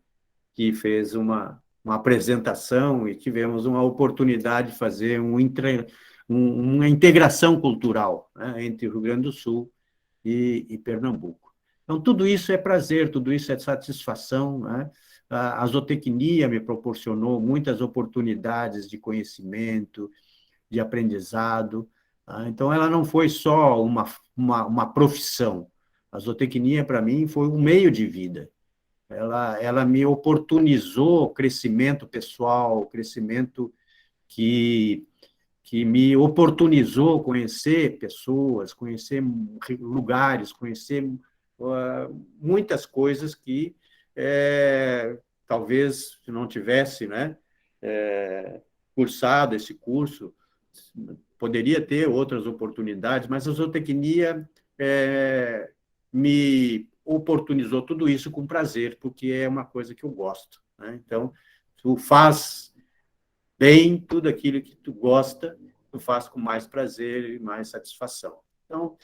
que fez uma apresentação, e tivemos uma oportunidade de fazer uma integração cultural, né, entre o Rio Grande do Sul e Pernambuco. Então, tudo isso é prazer, tudo isso é satisfação, né? A zootecnia me proporcionou muitas oportunidades de conhecimento, de aprendizado, tá? Então, ela não foi só uma profissão. A zootecnia, para mim, foi um meio de vida. Ela me oportunizou crescimento pessoal, crescimento que, que me oportunizou conhecer pessoas, conhecer lugares, conhecer muitas coisas que talvez se não tivesse, né, cursado esse curso, poderia ter outras oportunidades, mas a zootecnia me oportunizou tudo isso com prazer, porque é uma coisa que eu gosto, né? Então, tu faz bem tudo aquilo que tu gosta, tu faz com mais prazer e mais satisfação. Então,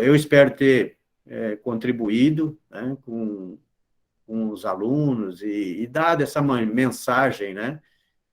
eu espero ter contribuído, né, com os alunos e dado essa mensagem, né,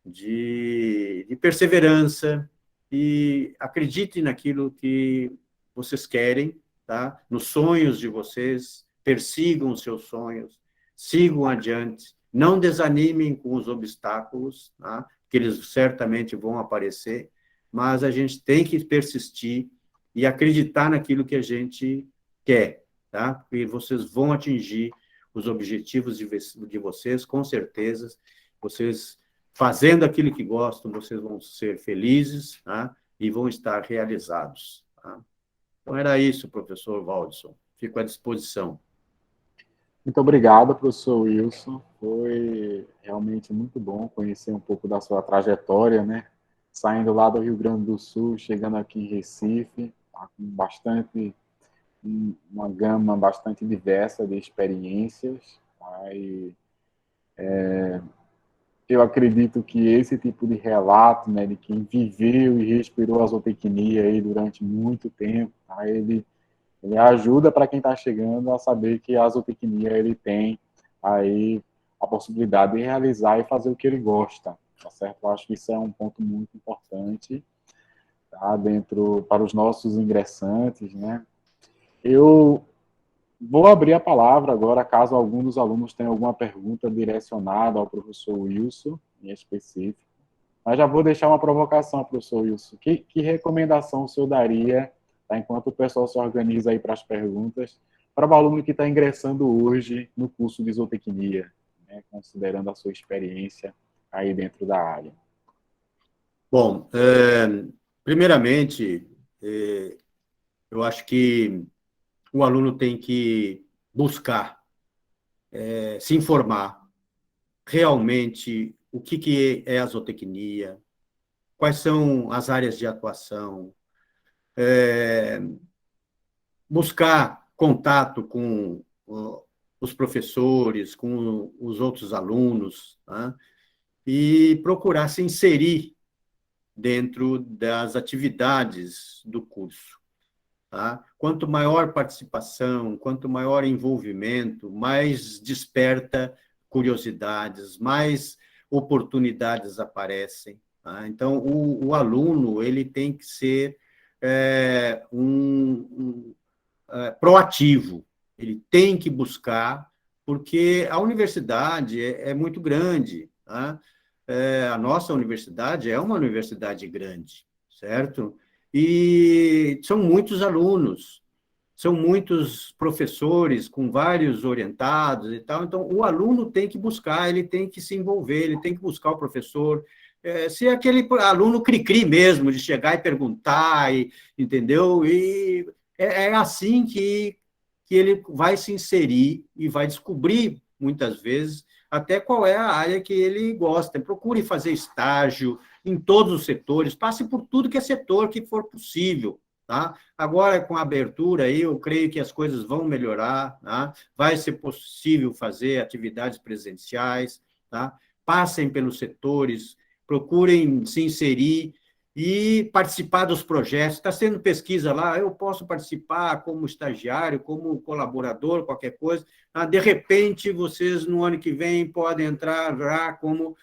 de perseverança, e acreditem naquilo que vocês querem, tá? Nos sonhos de vocês, persigam os seus sonhos, sigam adiante, não desanimem com os obstáculos, tá? Que eles certamente vão aparecer, mas a gente tem que persistir e acreditar naquilo que a gente quer, tá? Porque vocês vão atingir os objetivos de vocês, com certeza. Vocês fazendo aquilo que gostam, vocês vão ser felizes, tá? E vão estar realizados. Tá? Então, era isso, professor Waldson. Fico à disposição. Muito obrigado, professor Wilson. Foi realmente muito bom conhecer um pouco da sua trajetória, né? Saindo lá do Rio Grande do Sul, chegando aqui em Recife, tá? Com uma gama bastante diversa de experiências. Tá? Eu acredito que esse tipo de relato, né, de quem viveu e respirou a zootecnia aí durante muito tempo, tá? Ele ajuda para quem está chegando a saber que a zootecnia ele tem aí a possibilidade de realizar e fazer o que ele gosta, tá certo? Eu acho que isso é um ponto muito importante, tá? Dentro para os nossos ingressantes, né? Eu vou abrir a palavra agora, caso algum dos alunos tenha alguma pergunta direcionada ao professor Wilson, em específico. Mas já vou deixar uma provocação, professor Wilson. Que recomendação o senhor daria, tá, enquanto o pessoal se organiza aí para as perguntas, para o aluno que está ingressando hoje no curso de zootecnia, né, considerando a sua experiência aí dentro da área? Bom, primeiramente, eu acho que o aluno tem que buscar, se informar realmente o que é a zootecnia, quais são as áreas de atuação, buscar contato com os professores, com os outros alunos, tá? E procurar se inserir dentro das atividades do curso. Tá? Quanto maior participação, quanto maior envolvimento, mais desperta curiosidades, mais oportunidades aparecem. Tá? Então, o aluno ele tem que ser proativo, ele tem que buscar, porque a universidade é muito grande, tá? A nossa universidade é uma universidade grande, certo? E são muitos alunos, são muitos professores com vários orientados e tal, então o aluno tem que buscar, ele tem que se envolver, ele tem que buscar o professor, se é aquele aluno cri-cri mesmo, de chegar e perguntar, entendeu? E é assim que ele vai se inserir e vai descobrir, muitas vezes, até qual é a área que ele gosta. Procure fazer estágio em todos os setores, passe por tudo que é setor que for possível. Tá? Agora, com a abertura, aí, eu creio que as coisas vão melhorar, tá? Vai ser possível fazer atividades presenciais, tá? Passem pelos setores, procurem se inserir e participar dos projetos. Está sendo pesquisa lá, eu posso participar como estagiário, como colaborador, qualquer coisa. De repente, vocês, no ano que vem, podem entrar já como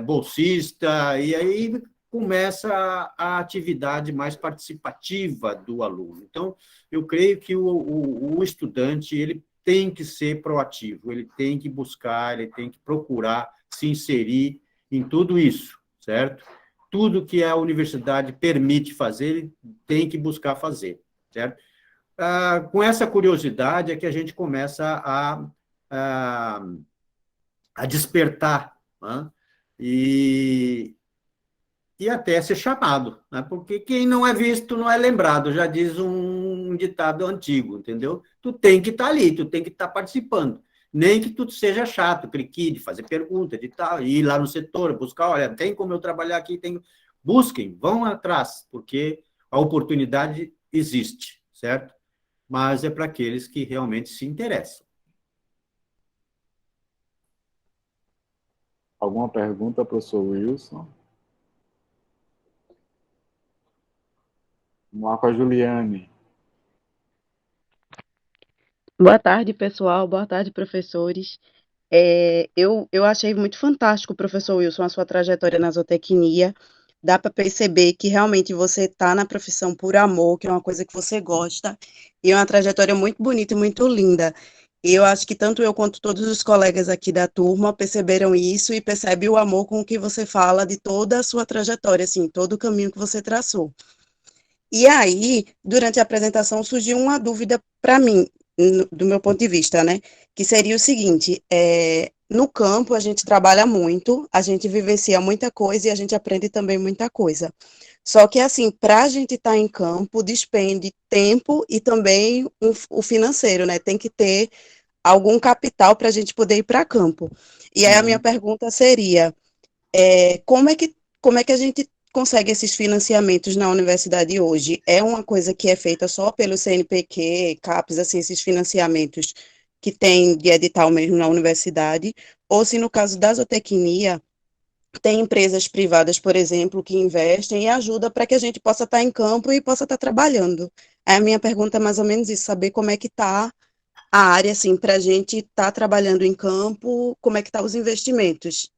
bolsista, e aí começa a atividade mais participativa do aluno. Então, eu creio que o estudante ele tem que ser proativo, ele tem que buscar, ele tem que procurar se inserir em tudo isso, certo? tudo que a universidade permite fazer, ele tem que buscar fazer, certo? Com essa curiosidade é que a gente começa a, a despertar, né? E, e até ser chamado, né? Porque quem não é visto não é lembrado, já diz um ditado antigo, entendeu? Tu tem que estar ali, tu tem que estar participando. Nem que tu seja chato, clique, de fazer pergunta, de tal, ir lá no setor, buscar, olha, tem como eu trabalhar aqui, tem... Busquem, vão atrás, porque a oportunidade existe, certo? Mas é para aqueles que realmente se interessam. Alguma pergunta, professor Wilson? Vamos lá com a Juliane. Boa tarde, pessoal. Boa tarde, professores. Eu achei muito fantástico, professor Wilson, a sua trajetória na zootecnia. Dá para perceber que realmente você está na profissão por amor, que é uma coisa que você gosta, e é uma trajetória muito bonita e muito linda. E eu acho que tanto eu quanto todos os colegas aqui da turma perceberam isso e percebem o amor com que você fala de toda a sua trajetória, assim, todo o caminho que você traçou. E aí, durante a apresentação, surgiu uma dúvida para mim, do meu ponto de vista, né? Que seria o seguinte: no campo a gente trabalha muito, a gente vivencia muita coisa e a gente aprende também muita coisa. Só que, assim, para a gente estar em campo, despende tempo e também o financeiro, né? Tem que ter algum capital para a gente poder ir para campo. E aí a minha pergunta seria: como é que a gente consegue esses financiamentos na universidade hoje? É uma coisa que é feita só pelo CNPq, CAPES, assim, esses financiamentos que tem de edital mesmo na universidade, ou se no caso da zootecnia, tem empresas privadas, por exemplo, que investem e ajudam para que a gente possa estar em campo e possa estar trabalhando. A minha pergunta é mais ou menos isso, saber como é que está a área, assim, para a gente estar trabalhando em campo, como é que estão os investimentos.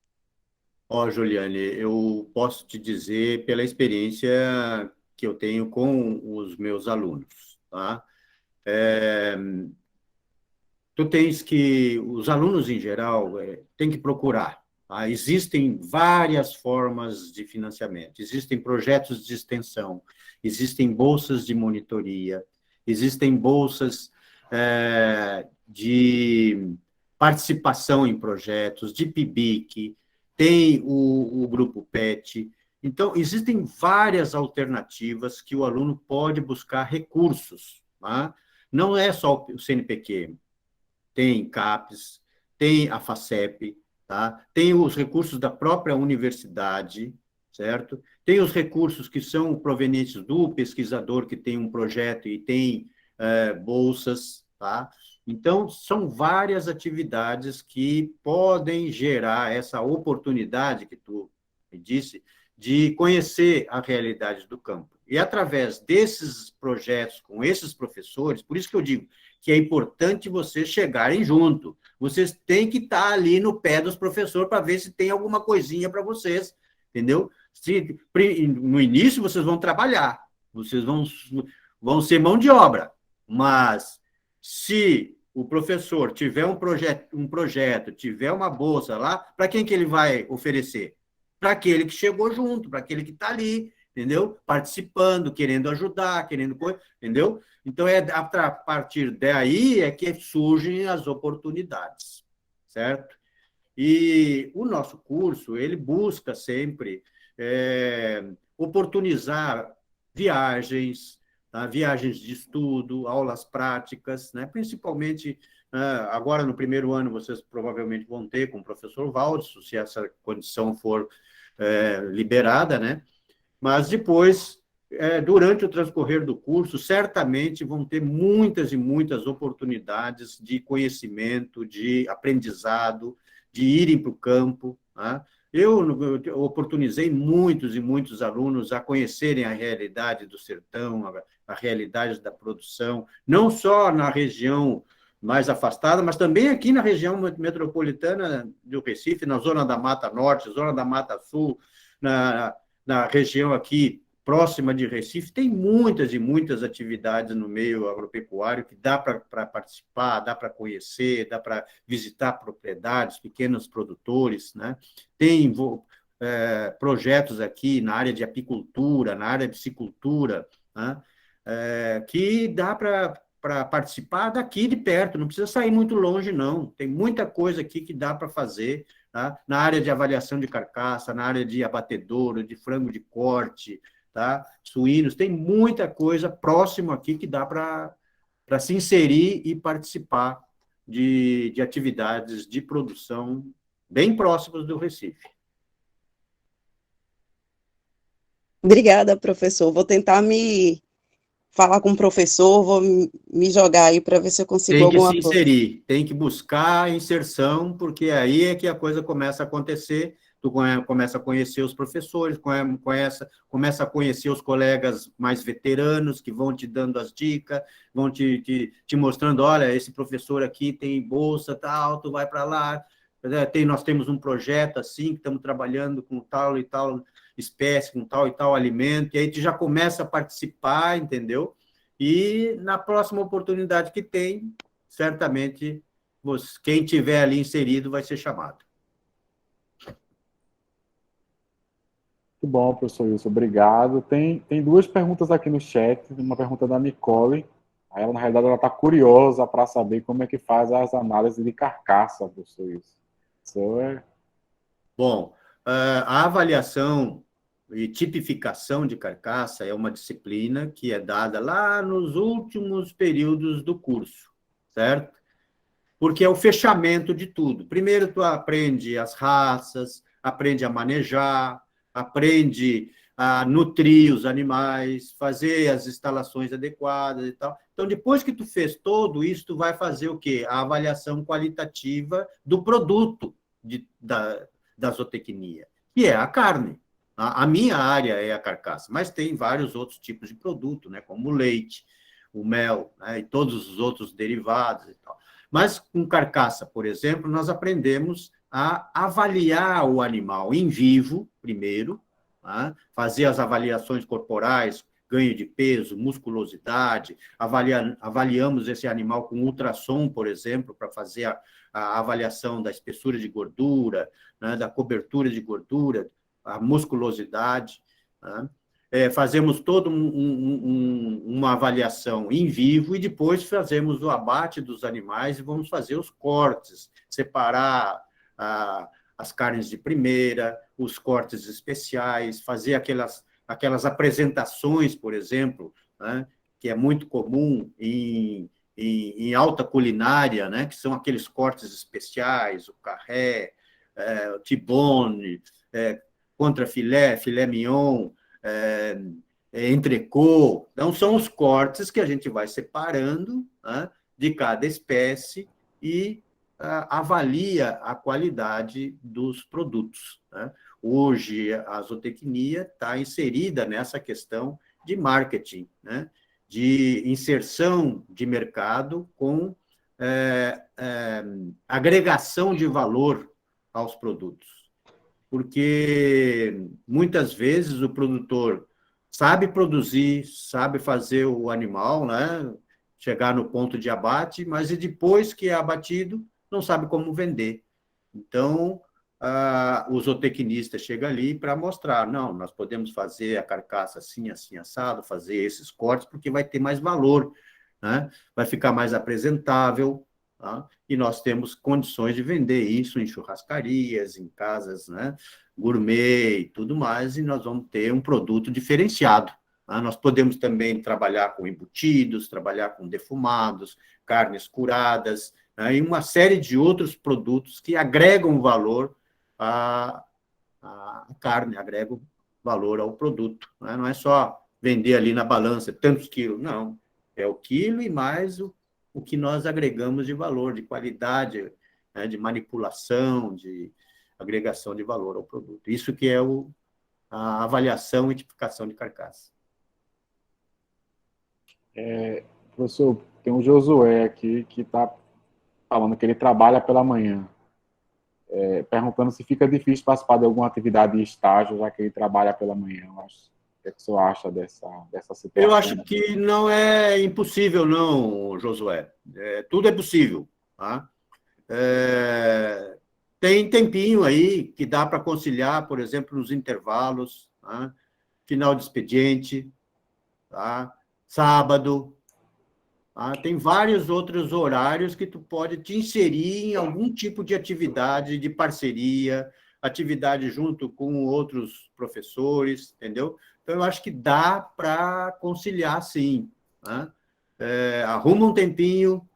Ó, Juliane, eu posso te dizer pela experiência que eu tenho com os meus alunos, tá? Tu tens que, os alunos em geral, têm que procurar, tá? Existem várias formas de financiamento, existem projetos de extensão, existem bolsas de monitoria, existem bolsas de participação em projetos, de PIBIC, tem o grupo PET. Então, existem várias alternativas que o aluno pode buscar recursos, tá? Não é só o CNPq, tem CAPES, tem a FACEP, tá? Tem os recursos da própria universidade, certo? Tem os recursos que são provenientes do pesquisador que tem um projeto e tem bolsas, tá? Então, são várias atividades que podem gerar essa oportunidade que tu me disse de conhecer a realidade do campo. E através desses projetos com esses professores, por isso que eu digo, que é importante vocês chegarem junto. Vocês têm que estar ali no pé dos professores para ver se tem alguma coisinha para vocês, entendeu? No início, vocês vão trabalhar, vocês vão ser mão de obra, mas se o professor tiver um projeto, tiver uma bolsa lá, para quem que ele vai oferecer? Para aquele que chegou junto, para aquele que está ali, entendeu? Participando, querendo ajudar, querendo coisa, entendeu? Então, a partir daí é que surgem as oportunidades, certo? E o nosso curso, ele busca sempre oportunizar viagens, tá? Viagens de estudo, aulas práticas, né? Principalmente, agora no primeiro ano, vocês provavelmente vão ter com o professor Valdes, se essa condição for liberada, né? Mas depois, durante o transcorrer do curso, certamente vão ter muitas e muitas oportunidades de conhecimento, de aprendizado, de irem para o campo. Tá? Eu oportunizei muitos e muitos alunos a conhecerem a realidade do sertão, a realidade da produção, não só na região mais afastada, mas também aqui na região metropolitana do Recife, na zona da Mata Norte, zona da Mata Sul, na região aqui próxima de Recife, tem muitas e muitas atividades no meio agropecuário que dá para participar, dá para conhecer, dá para visitar propriedades, pequenos produtores, né? Tem projetos aqui na área de apicultura, na área de piscicultura, né? Que dá para participar daqui de perto, não precisa sair muito longe, não. Tem muita coisa aqui que dá para fazer, tá? Na área de avaliação de carcaça, na área de abatedouro, de frango de corte, tá? Suínos, tem muita coisa próximo aqui que dá para se inserir e participar de atividades de produção bem próximas do Recife. Obrigada, professor. Vou tentar me falar com o professor, vou me jogar aí para ver se eu consigo Tem que alguma se coisa. inserir, tem que buscar a inserção, porque aí é que a coisa começa a acontecer, tu começa a conhecer os professores, começa a conhecer os colegas mais veteranos, que vão te dando as dicas, vão te mostrando, olha, esse professor aqui tem bolsa, tal, tu vai para lá, nós temos um projeto assim, que estamos trabalhando com tal e tal espécie, com tal e tal alimento, e aí tu já começa a participar, entendeu? E na próxima oportunidade que tem, certamente, quem tiver ali inserido vai ser chamado. Muito bom, professor Wilson, obrigado. Tem duas perguntas aqui no chat, uma pergunta da Nicole, ela, na realidade, ela está curiosa para saber como é que faz as análises de carcaça, professor Wilson. Bom, a avaliação e tipificação de carcaça é uma disciplina que é dada lá nos últimos períodos do curso, certo? Porque é o fechamento de tudo. Primeiro, tu aprende as raças, aprende a manejar, aprende a nutrir os animais, fazer as instalações adequadas e tal. Então, depois que tu fez tudo isso, tu vai fazer o quê? A avaliação qualitativa do produto da zootecnia, que é a carne. A minha área é a carcaça, mas tem vários outros tipos de produto, né, como o leite, o mel, né, e todos os outros derivados e tal. Mas com carcaça, por exemplo, nós aprendemos a avaliar o animal em vivo, primeiro, tá? Fazer as avaliações corporais, ganho de peso, musculosidade, avaliamos esse animal com ultrassom, por exemplo, para fazer a avaliação da espessura de gordura, né, da cobertura de gordura, a musculosidade, né? Fazemos toda uma avaliação em vivo e depois fazemos o abate dos animais e vamos fazer os cortes, separar as carnes de primeira, os cortes especiais, fazer aquelas apresentações, por exemplo, né, que é muito comum em alta culinária, né, que são aqueles cortes especiais, o carré, o T-bone, contrafilé, filé mignon, entrecô. Então, são os cortes que a gente vai separando, né, de cada espécie e avalia a qualidade dos produtos, né? Hoje, a zootecnia está inserida nessa questão de marketing, né, de inserção de mercado com agregação de valor aos produtos. Porque, muitas vezes, o produtor sabe produzir, sabe fazer o animal, né, chegar no ponto de abate, mas depois que é abatido, não sabe como vender. Então, o zootecnista chega ali para mostrar, não, nós podemos fazer a carcaça assim, assim, assado, fazer esses cortes, porque vai ter mais valor, né? Vai ficar mais apresentável, tá? E nós temos condições de vender isso em churrascarias, em casas, né, gourmet e tudo mais, e nós vamos ter um produto diferenciado. Tá? Nós podemos também trabalhar com embutidos, trabalhar com defumados, carnes curadas, né, e uma série de outros produtos que agregam valor à carne, agregam valor ao produto. Né? Não é só vender ali na balança tantos quilos, não. É o quilo e mais o que nós agregamos de valor, de qualidade, né, de manipulação, de agregação de valor ao produto. Isso que é a avaliação e tipificação de carcaça. Professor, tem um Josué aqui que está falando que ele trabalha pela manhã, perguntando se fica difícil participar de alguma atividade de estágio, já que ele trabalha pela manhã. O que é que o senhor acha dessa situação? Eu acho que não é impossível, não, Josué. Tudo é possível. Tá? tem tempinho aí que dá para conciliar, por exemplo, nos intervalos, tá? Final de expediente, tá? Sábado, tá? Tem vários outros horários que tu pode te inserir em algum tipo de atividade de parceria, atividade junto com outros professores, entendeu? Então, eu acho que dá para conciliar, sim, tá? Arruma um tempinho,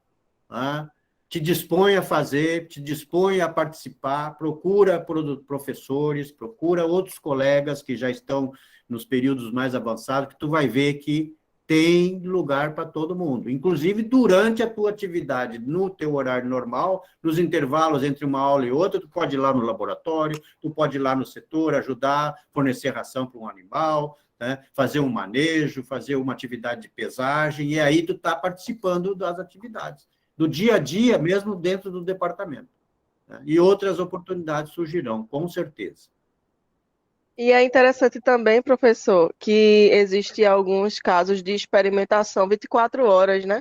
tá? Te dispõe a fazer, te dispõe a participar, procura professores, procura outros colegas que já estão nos períodos mais avançados, que tu vai ver que tem lugar para todo mundo. Inclusive, durante a tua atividade, no teu horário normal, nos intervalos entre uma aula e outra, tu pode ir lá no laboratório, tu pode ir lá no setor, ajudar, fornecer ração para um animal, né? Fazer um manejo, fazer uma atividade de pesagem, e aí tu está participando das atividades do dia a dia, mesmo dentro do departamento, né? E outras oportunidades surgirão, com certeza. E é interessante também, professor, que existe alguns casos de experimentação 24 horas, né?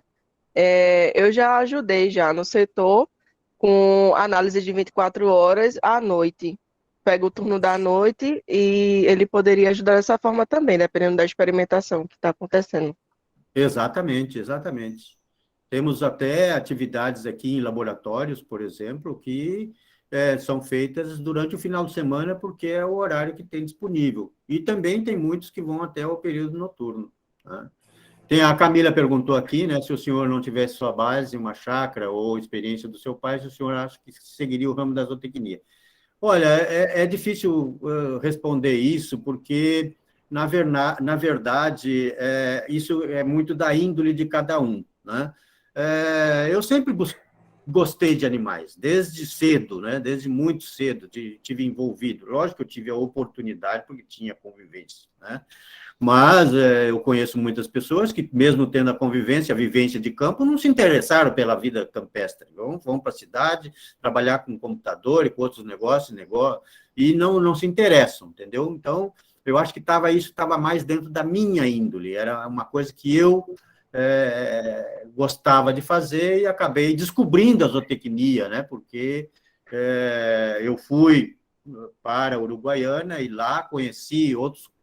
Eu já ajudei já no setor com análise de 24 horas à noite. Pego o turno da noite e ele poderia ajudar dessa forma também, dependendo da experimentação que está acontecendo. Exatamente, exatamente. Temos até atividades aqui em laboratórios, por exemplo, que são feitas durante o final de semana, porque é o horário que tem disponível. E também tem muitos que vão até o período noturno, tá? A Camila perguntou aqui, né, se o senhor não tivesse sua base, uma chácara ou experiência do seu pai, se o senhor acha que seguiria o ramo da zootecnia. Olha, é difícil responder isso, porque, na verdade, isso é muito da índole de cada um, né? Eu sempre gostei de animais, desde cedo, né? Desde muito cedo, tive envolvido. Lógico que eu tive a oportunidade, porque tinha convivência, né? Mas eu conheço muitas pessoas que, mesmo tendo a convivência, a vivência de campo, não se interessaram pela vida campestre. Vão para a cidade trabalhar com computador e com outros negócios, e não se interessam, entendeu? Então, eu acho que isso estava mais dentro da minha índole, era uma coisa que eu gostava de fazer e acabei descobrindo a zootecnia, né? Porque eu fui para a Uruguaiana e lá conheci outros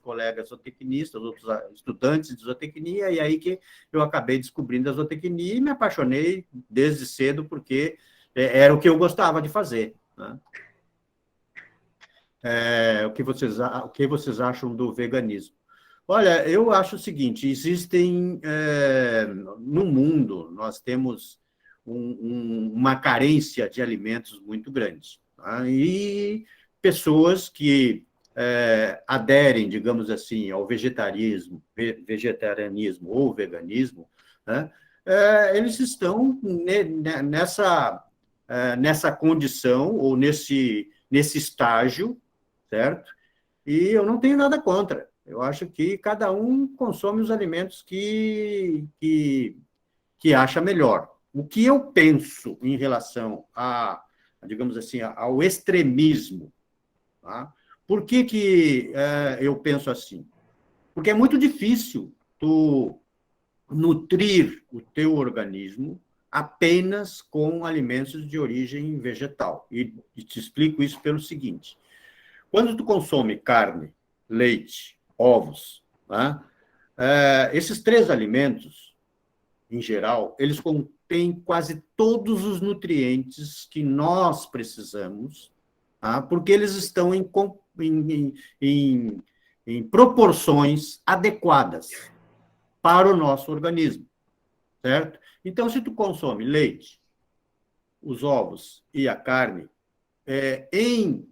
colegas zootecnistas, outros estudantes de zootecnia, e aí que eu acabei descobrindo a zootecnia e me apaixonei desde cedo, porque era o que eu gostava de fazer, né? O que vocês acham do veganismo? Olha, eu acho o seguinte, existem, no mundo, nós temos uma carência de alimentos muito grande, tá? E pessoas que aderem, digamos assim, ao vegetarianismo ou veganismo, né? Eles estão nessa condição ou nesse estágio, certo? E eu não tenho nada contra. Eu acho que cada um consome os alimentos que acha melhor. O que eu penso em relação digamos assim, ao extremismo, tá? Por que eu penso assim? Porque é muito difícil tu nutrir o teu organismo apenas com alimentos de origem vegetal. E te explico isso pelo seguinte: quando tu consome carne, leite, ovos, tá? Esses três alimentos, em geral, eles contêm quase todos os nutrientes que nós precisamos, tá? Porque eles estão em proporções adequadas para o nosso organismo, certo? Então, se tu consome leite, os ovos e a carne, em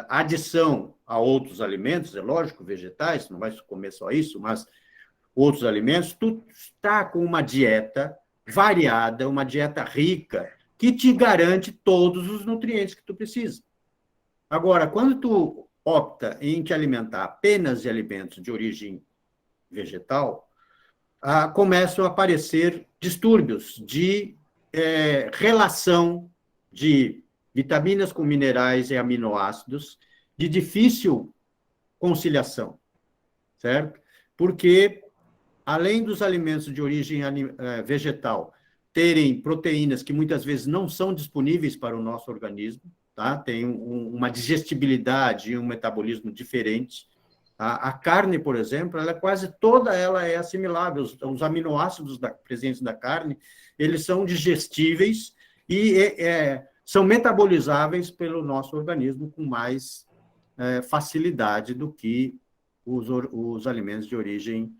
adição a outros alimentos, é lógico, vegetais, não vai comer só isso, mas outros alimentos, tu está com uma dieta variada, uma dieta rica, que te garante todos os nutrientes que tu precisa. Agora, quando tu opta em te alimentar apenas de alimentos de origem vegetal, começam a aparecer distúrbios de relação de vitaminas com minerais e aminoácidos de difícil conciliação, certo? Porque, além dos alimentos de origem vegetal terem proteínas que muitas vezes não são disponíveis para o nosso organismo, tá? Tem uma digestibilidade e um metabolismo diferente. A carne, por exemplo, ela quase toda ela é assimilável. Os aminoácidos presentes da carne, eles são digestíveis e são metabolizáveis pelo nosso organismo com mais facilidade do que os alimentos de origem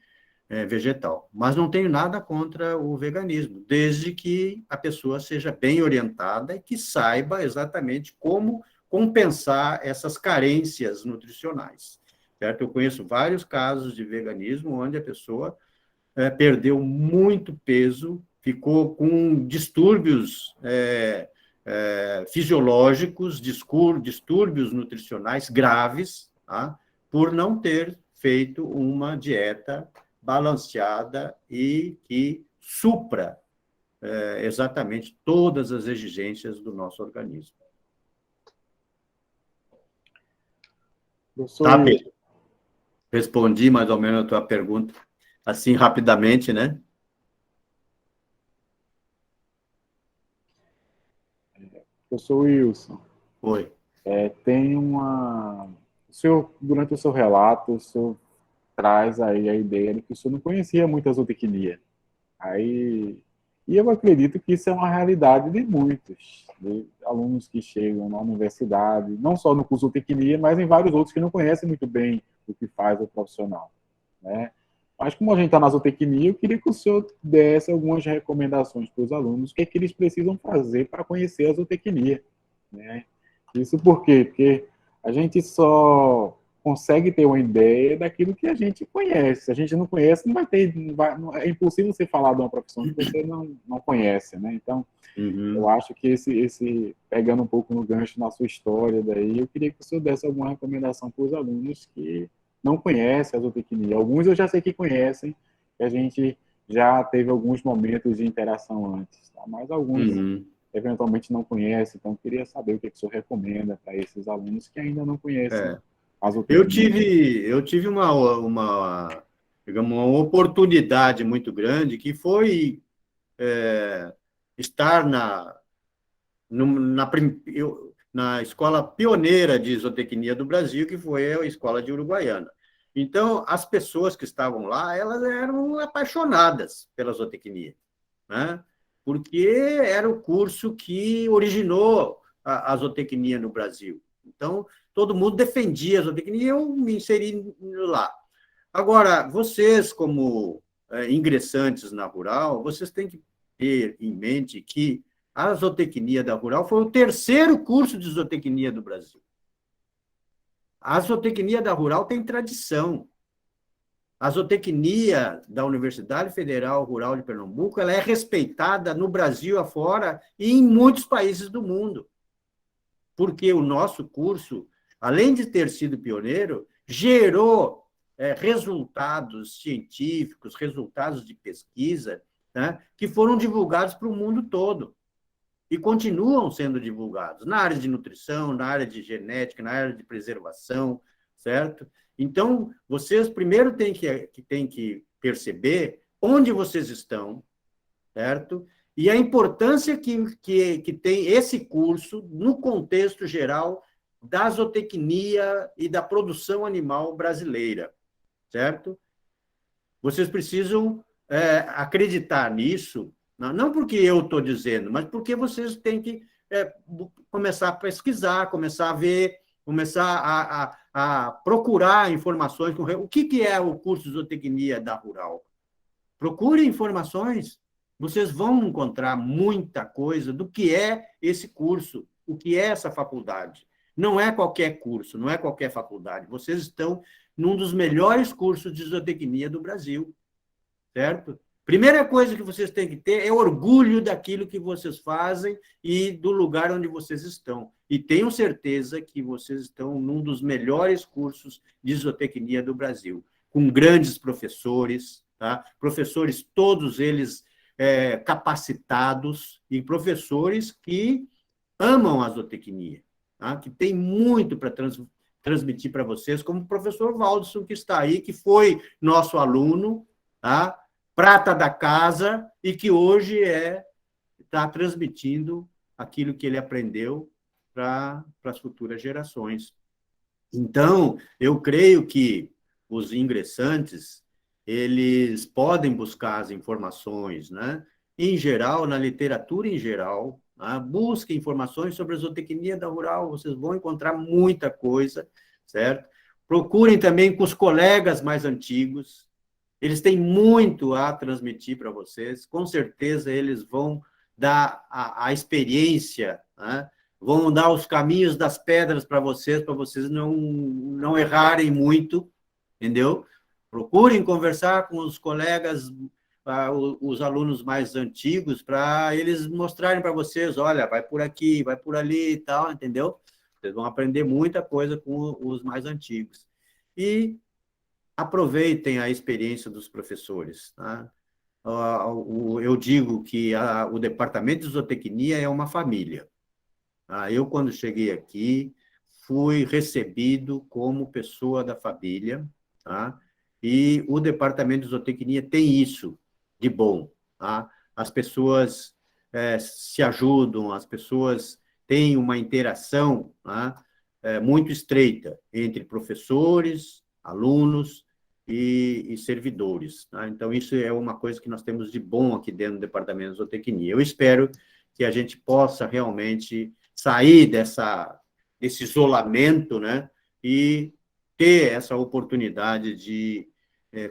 vegetal. Mas não tenho nada contra o veganismo, desde que a pessoa seja bem orientada e que saiba exatamente como compensar essas carências nutricionais. Certo? Eu conheço vários casos de veganismo onde a pessoa perdeu muito peso, ficou com distúrbios fisiológicos, distúrbios nutricionais graves, tá? Por não ter feito uma dieta balanceada e que supra exatamente todas as exigências do nosso organismo. Tá, Pedro? Respondi mais ou menos a tua pergunta, assim, rapidamente, né? Professor Wilson. Oi. Tem uma... durante o seu relato, o senhor traz aí a ideia de que o senhor não conhecia muito a zootecnia. E eu acredito que isso é uma realidade de muitos, de alunos que chegam na universidade, não só no curso de zootecnia, mas em vários outros que não conhecem muito bem o que faz o profissional, né? Mas como a gente está na zootecnia, eu queria que o senhor desse algumas recomendações para os alunos, o que é que eles precisam fazer para conhecer a zootecnia, né? Isso por quê? Porque a gente só consegue ter uma ideia daquilo que a gente conhece. Se a gente não conhece, é impossível você falar de uma profissão que você não conhece, né? Então, eu acho que pegando um pouco no gancho na sua história daí, eu queria que o senhor desse alguma recomendação para os alunos que não conhecem a zootecnia. Alguns eu já sei que conhecem, que a gente já teve alguns momentos de interação antes, tá? Mas alguns eventualmente não conhecem, então eu queria saber o que o senhor recomenda para esses alunos que ainda não conhecem. Eu tive digamos, uma oportunidade muito grande, que foi estar na escola pioneira de zootecnia do Brasil, que foi a Escola de Uruguaiana. Então, as pessoas que estavam lá, elas eram apaixonadas pela zootecnia, né? Porque era o curso que originou a zootecnia no Brasil. Então, todo mundo defendia a zootecnia e eu me inseri lá. Agora, vocês, como ingressantes na Rural, vocês têm que ter em mente que a zootecnia da Rural foi o terceiro curso de zootecnia do Brasil. A zootecnia da Rural tem tradição. A zootecnia da Universidade Federal Rural de Pernambuco, ela é respeitada no Brasil afora e em muitos países do mundo. Porque o nosso curso, além de ter sido pioneiro, gerou resultados científicos, resultados de pesquisa, né, que foram divulgados para o mundo todo e continuam sendo divulgados na área de nutrição, na área de genética, na área de preservação, certo? Então, vocês primeiro têm que perceber onde vocês estão, certo? E a importância que tem esse curso no contexto geral da zootecnia e da produção animal brasileira, certo? Vocês precisam acreditar nisso, não porque eu estou dizendo, mas porque vocês têm que começar a pesquisar, começar a ver, começar a procurar informações. O que é o curso de zootecnia da Rural? Procure informações. Vocês vão encontrar muita coisa do que é esse curso, o que é essa faculdade. Não é qualquer curso, não é qualquer faculdade. Vocês estão num dos melhores cursos de zootecnia do Brasil, certo? Primeira coisa que vocês têm que ter é orgulho daquilo que vocês fazem e do lugar onde vocês estão. E tenho certeza que vocês estão num dos melhores cursos de zootecnia do Brasil, com grandes professores, tá? Professores, todos eles capacitados, e professores que amam a zootecnia, tá? Que tem muito para transmitir para vocês, como o professor Waldson, que está aí, que foi nosso aluno, tá? Prata da casa, e que hoje é está transmitindo aquilo que ele aprendeu para as futuras gerações. Então, eu creio que os ingressantes, eles podem buscar as informações, né? Em geral, na literatura em geral, né? Busquem informações sobre a zootecnia da rural, vocês vão encontrar muita coisa, certo? Procurem também com os colegas mais antigos, eles têm muito a transmitir para vocês, com certeza eles vão dar a experiência, né? Vão dar os caminhos das pedras para vocês não errarem muito, entendeu? Procurem conversar com os colegas, os alunos mais antigos, para eles mostrarem para vocês, olha, vai por aqui, vai por ali e tal, entendeu? Vocês vão aprender muita coisa com os mais antigos. E aproveitem a experiência dos professores, tá? Eu digo que o Departamento de Zootecnia é uma família. Eu, quando cheguei aqui, fui recebido como pessoa da família, tá? E o Departamento de Zootecnia tem isso de bom, tá? As pessoas se ajudam, as pessoas têm uma interação, tá? Muito estreita entre professores, alunos e servidores, tá? Então, isso é uma coisa que nós temos de bom aqui dentro do Departamento de Zootecnia. Eu espero que a gente possa realmente sair desse isolamento, né, e ter essa oportunidade de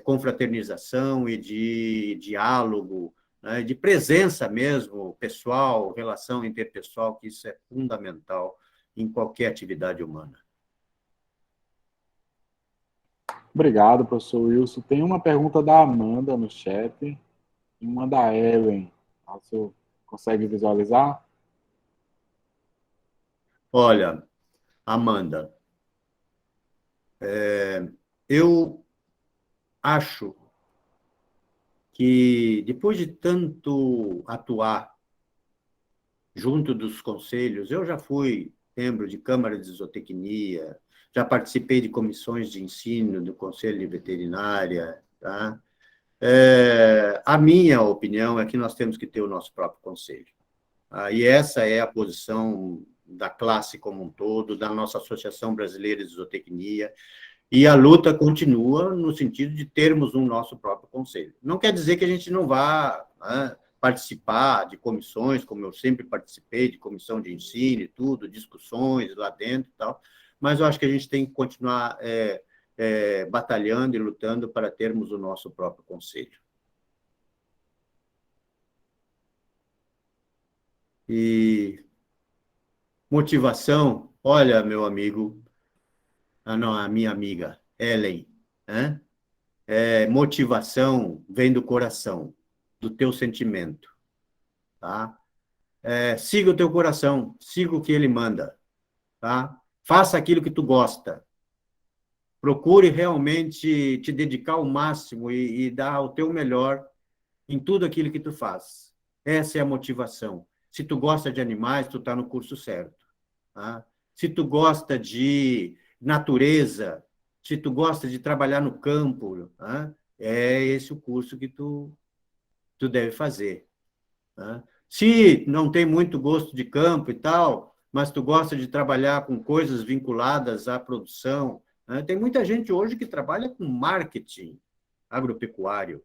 confraternização e de diálogo, né, de presença mesmo, pessoal, relação interpessoal, que isso é fundamental em qualquer atividade humana. Obrigado, professor Wilson. Tem uma pergunta da Amanda no chat e uma da Ellen. O senhor consegue visualizar? Olha, Amanda, eu acho que depois de tanto atuar junto dos conselhos, eu já fui membro de Câmara de Zootecnia, já participei de comissões de ensino do Conselho de Veterinária, tá? A minha opinião é que nós temos que ter o nosso próprio conselho. E essa é a posição da classe como um todo, da nossa Associação Brasileira de Zootecnia, e a luta continua no sentido de termos um nosso próprio conselho. Não quer dizer que a gente não vá, né, participar de comissões, como eu sempre participei, de comissão de ensino e tudo, discussões lá dentro e tal, mas eu acho que a gente tem que continuar batalhando e lutando para termos o nosso próprio conselho. E motivação, olha, meu amigo, não, a minha amiga, Ellen, né? Motivação vem do coração, do teu sentimento, tá? Siga o teu coração, siga o que ele manda, tá? Faça aquilo que tu gosta. Procure realmente te dedicar ao máximo e dar o teu melhor em tudo aquilo que tu faz. Essa é a motivação. Se tu gosta de animais, tu está no curso certo, tá? Se tu gosta de natureza, se tu gosta de trabalhar no campo, tá? É esse o curso que tu deve fazer, tá? Se não tem muito gosto de campo e tal, mas tu gosta de trabalhar com coisas vinculadas à produção, né? Tem muita gente hoje que trabalha com marketing agropecuário,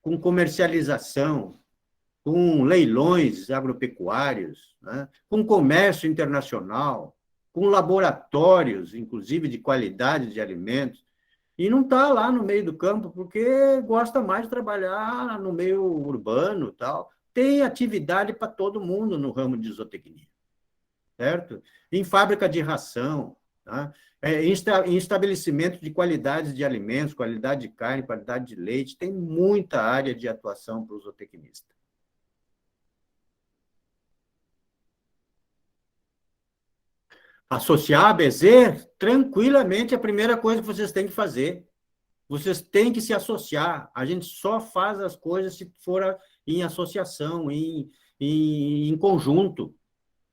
com comercialização, com leilões agropecuários, né? Com comércio internacional, com laboratórios, inclusive, de qualidade de alimentos, e não está lá no meio do campo porque gosta mais de trabalhar no meio urbano e tal. Tem atividade para todo mundo no ramo de zootecnia, certo? Em fábrica de ração, tá? Em estabelecimento de qualidade de alimentos, qualidade de carne, qualidade de leite, tem muita área de atuação para o zootecnista. Associar a ABZ, tranquilamente, é a primeira coisa que vocês têm que fazer. Vocês têm que se associar. A gente só faz as coisas se for em associação, em conjunto.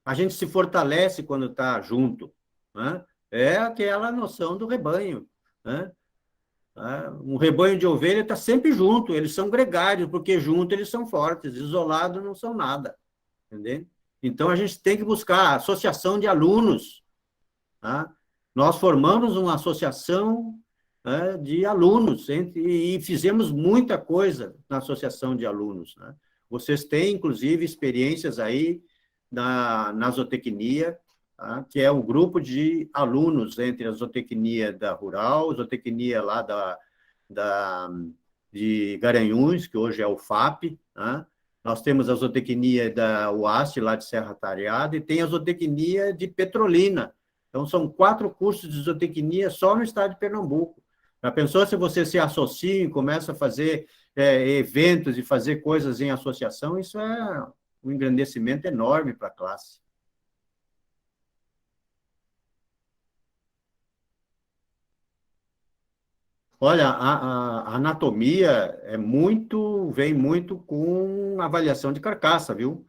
A gente se fortalece quando está junto, né? É aquela noção do rebanho, né? Um rebanho de ovelha está sempre junto, eles são gregários, porque junto eles são fortes, isolados não são nada, entendeu? Então, a gente tem que buscar associação de alunos, tá? Nós formamos uma associação, né, de alunos, e fizemos muita coisa na associação de alunos, né? Vocês têm, inclusive, experiências aí na zootecnia, tá? Que é um grupo de alunos entre a zootecnia da Rural, a zootecnia lá de Garanhuns, que hoje é o FAP, né? Nós temos a zootecnia da UAST, lá de Serra Talhada, e tem a zootecnia de Petrolina. Então, são 4 cursos de zootecnia só no estado de Pernambuco. Já pensou se você se associa e começa a fazer eventos e fazer coisas em associação? Isso é um engrandecimento enorme para a classe. Olha, a anatomia vem muito com avaliação de carcaça, viu?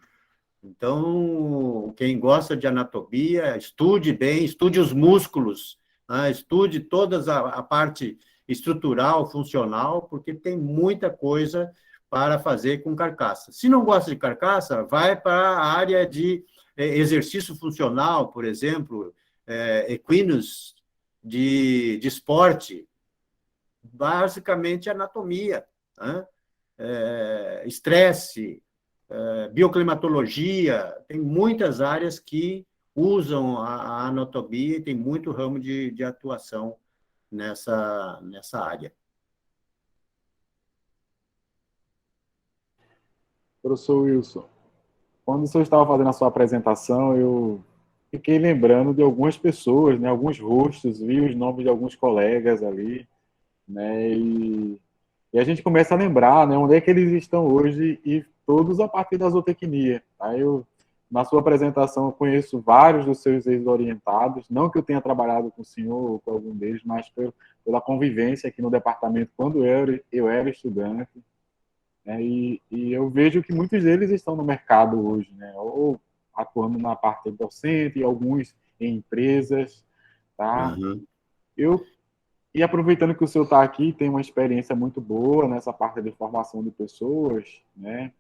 Então, quem gosta de anatomia, estude bem, estude os músculos, né? Estude toda a parte estrutural, funcional, porque tem muita coisa para fazer com carcaça. Se não gosta de carcaça, vai para a área de exercício funcional, por exemplo, equinos de esporte, basicamente anatomia, né? Estresse, bioclimatologia, tem muitas áreas que usam a anatomia e tem muito ramo de atuação nessa área. Professor Wilson, quando o senhor estava fazendo a sua apresentação, eu fiquei lembrando de algumas pessoas, né, alguns rostos, vi os nomes de alguns colegas ali, né, e a gente começa a lembrar, né, onde é que eles estão hoje, e todos a partir da zootecnia. Tá? Na sua apresentação, eu conheço vários dos seus ex-orientados, não que eu tenha trabalhado com o senhor ou com algum deles, mas pela convivência aqui no departamento quando eu era estudante, né, e eu vejo que muitos deles estão no mercado hoje, né, ou atuando na parte docente, alguns em empresas, tá? Uhum. E aproveitando que o senhor está aqui, tem uma experiência muito boa nessa parte de formação de pessoas, né?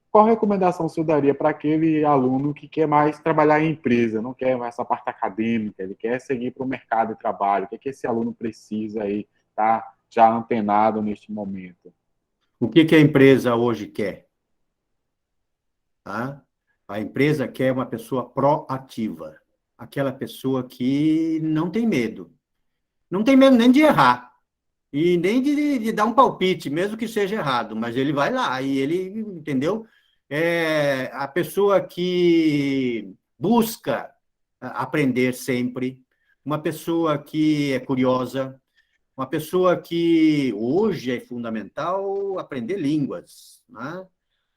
Qual recomendação o senhor daria para aquele aluno que quer mais trabalhar em empresa, não quer mais essa parte acadêmica, ele quer seguir para o mercado de trabalho? O que é que esse aluno precisa aí, tá já antenado neste momento? O que a empresa hoje quer? Tá? A empresa quer uma pessoa proativa, aquela pessoa que não tem medo. Não tem medo nem de errar, e nem de dar um palpite, mesmo que seja errado, mas ele vai lá, e ele, entendeu? A pessoa que busca aprender sempre, uma pessoa que é curiosa, uma pessoa que hoje é fundamental aprender línguas, né?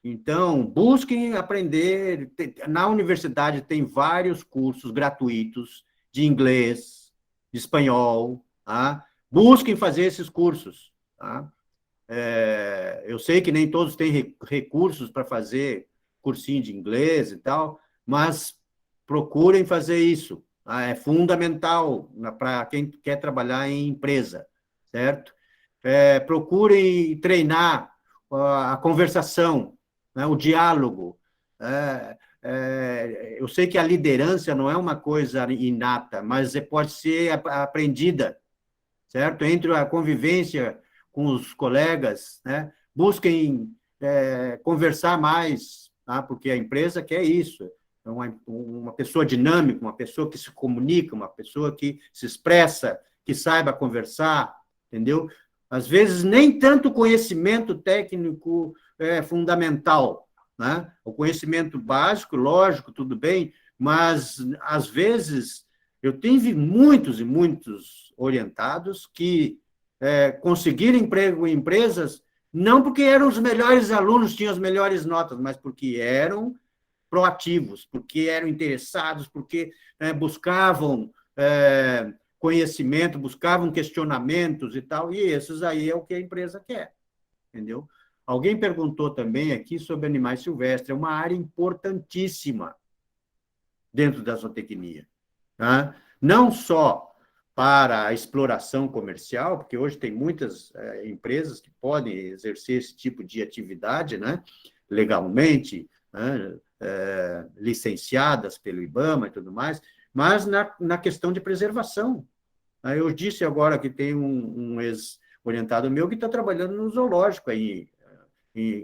Então, busquem aprender. Na universidade tem vários cursos gratuitos de inglês, de espanhol, tá? Busquem fazer esses cursos, tá? Eu sei que nem todos têm recursos para fazer cursinho de inglês e tal, mas procurem fazer isso, tá? É fundamental para quem quer trabalhar em empresa, certo? Procurem treinar a conversação, né, o diálogo. Eu sei que a liderança não é uma coisa inata, mas pode ser aprendida, certo? Entre a convivência com os colegas, né? Busquem conversar mais, tá? Porque a empresa quer isso. É uma pessoa dinâmica, uma pessoa que se comunica, uma pessoa que se expressa, que saiba conversar, entendeu? Às vezes, nem tanto conhecimento técnico é fundamental, né? O conhecimento básico, lógico, tudo bem, mas, às vezes, eu tive muitos e muitos orientados que conseguiram emprego em empresas não porque eram os melhores alunos, tinham as melhores notas, mas porque eram proativos, porque eram interessados, porque buscavam conhecimento, buscavam questionamentos e tal, e esses aí é o que a empresa quer, entendeu? Alguém perguntou também aqui sobre animais silvestres, é uma área importantíssima dentro da zootecnia, tá? Não só para a exploração comercial, porque hoje tem muitas empresas que podem exercer esse tipo de atividade, né? legalmente, né, licenciadas pelo IBAMA e tudo mais, mas na questão de preservação. Eu disse agora que tem um ex-orientado meu que está trabalhando no zoológico aí,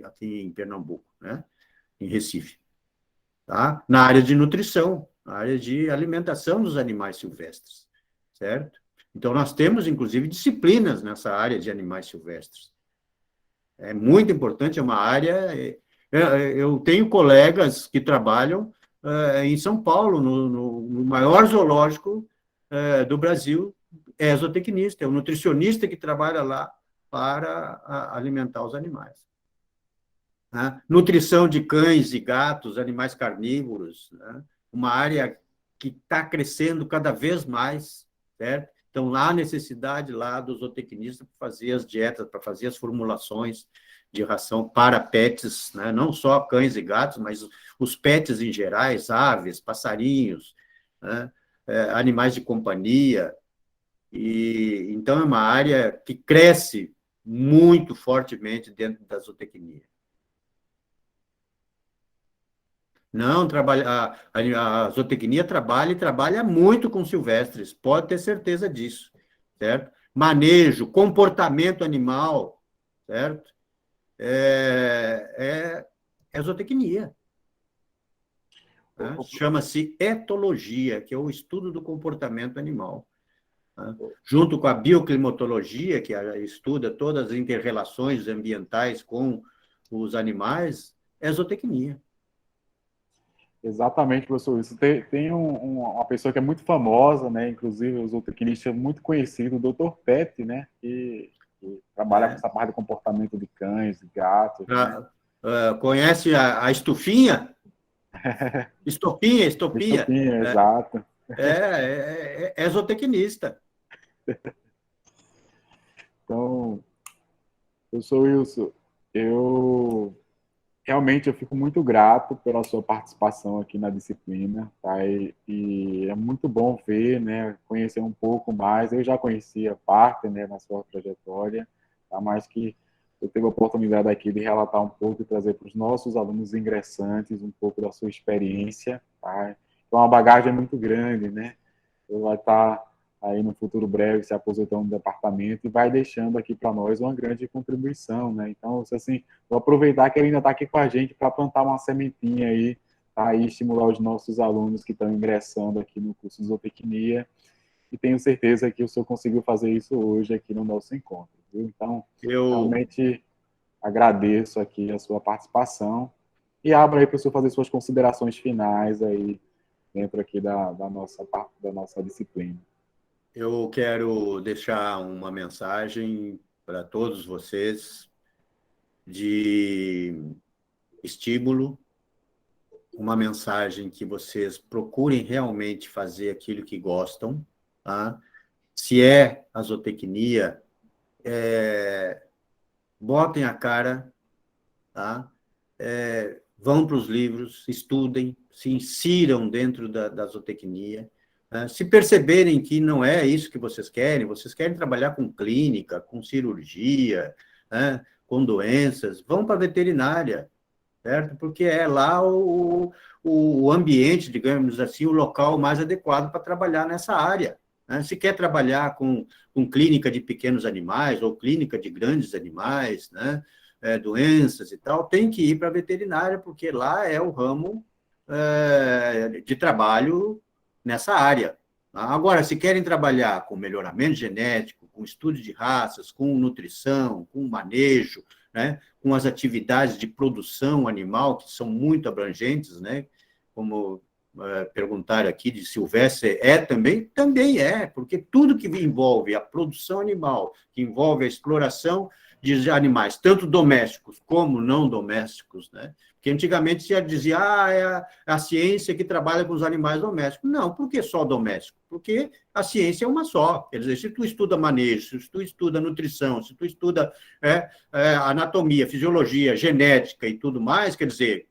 aqui em Pernambuco, né, em Recife, tá? Na área de nutrição, na área de alimentação dos animais silvestres, certo? Então, nós temos, inclusive, disciplinas nessa área de animais silvestres. É muito importante, é uma área... Eu tenho colegas que trabalham em São Paulo, no maior zoológico do Brasil, é zootecnista, é um nutricionista que trabalha lá para alimentar os animais. Né? Nutrição de cães e gatos, animais carnívoros, né? Uma área que está crescendo cada vez mais, certo? Então, há necessidade lá do zootecnista para fazer as dietas, para fazer as formulações de ração para pets, né? Não só cães e gatos, mas os pets em gerais, aves, passarinhos, né? Animais de companhia. E, então, é uma área que cresce muito fortemente dentro da zootecnia. Não, a zootecnia trabalha e trabalha muito com silvestres, pode ter certeza disso, certo? Manejo, comportamento animal, certo? É zootecnia. Né? Chama-se etologia, que é o estudo do comportamento animal. Né? Junto com a bioclimatologia, que estuda todas as inter-relações ambientais com os animais, é zootecnia. Exatamente, professor. Isso tem uma pessoa que é muito famosa, né? Inclusive, o zootecnista muito conhecido, o Dr. Pet, né? Que trabalha com essa parte do comportamento de cães, e gatos. Né? Conhece a estufinha? Estopinha. Estupinha, exato. É zootecnista. Então, professor Wilson, realmente eu fico muito grato pela sua participação aqui na disciplina, tá? E é muito bom ver, né, conhecer um pouco mais. Eu já conhecia parte, né, na sua trajetória, tá? Mas que eu tive a oportunidade aqui de relatar um pouco e trazer para os nossos alunos ingressantes um pouco da sua experiência, tá? Então, uma bagagem muito grande, né? Você vai estar aí no futuro breve se aposentando no departamento e vai deixando aqui para nós uma grande contribuição, né? Então, assim, vou aproveitar que ele ainda está aqui com a gente para plantar uma sementinha aí, tá? E estimular os nossos alunos que estão ingressando aqui no curso de zootecnia, e tenho certeza que o senhor conseguiu fazer isso hoje aqui no nosso encontro, viu? Então, realmente agradeço aqui a sua participação e abro aí para o senhor fazer suas considerações finais aí dentro aqui da nossa disciplina. Eu quero deixar uma mensagem para todos vocês de estímulo, uma mensagem que vocês procurem realmente fazer aquilo que gostam, tá? Se é a zootecnia, botem a cara, tá? Vão para os livros, estudem, se insiram dentro da zootecnia. Se perceberem que não é isso que vocês querem trabalhar com clínica, com cirurgia, né, com doenças, vão para a veterinária, certo? Porque é lá o ambiente, digamos assim, o local mais adequado para trabalhar nessa área. Né? Se quer trabalhar com clínica de pequenos animais ou clínica de grandes animais, né, doenças e tal, tem que ir para a veterinária, porque lá é o ramo de trabalho nessa área. Agora, se querem trabalhar com melhoramento genético, com estudo de raças, com nutrição, com manejo, né, com as atividades de produção animal, que são muito abrangentes, né, como perguntaram aqui de silvestre, também é, porque tudo que envolve a produção animal, que envolve a exploração de animais, tanto domésticos como não domésticos, né? Porque antigamente se dizia, é a ciência que trabalha com os animais domésticos. Não, por que só doméstico? Porque a ciência é uma só. Quer dizer, se tu estuda manejo, se tu estuda nutrição, se tu estuda anatomia, fisiologia, genética e tudo mais, quer dizer,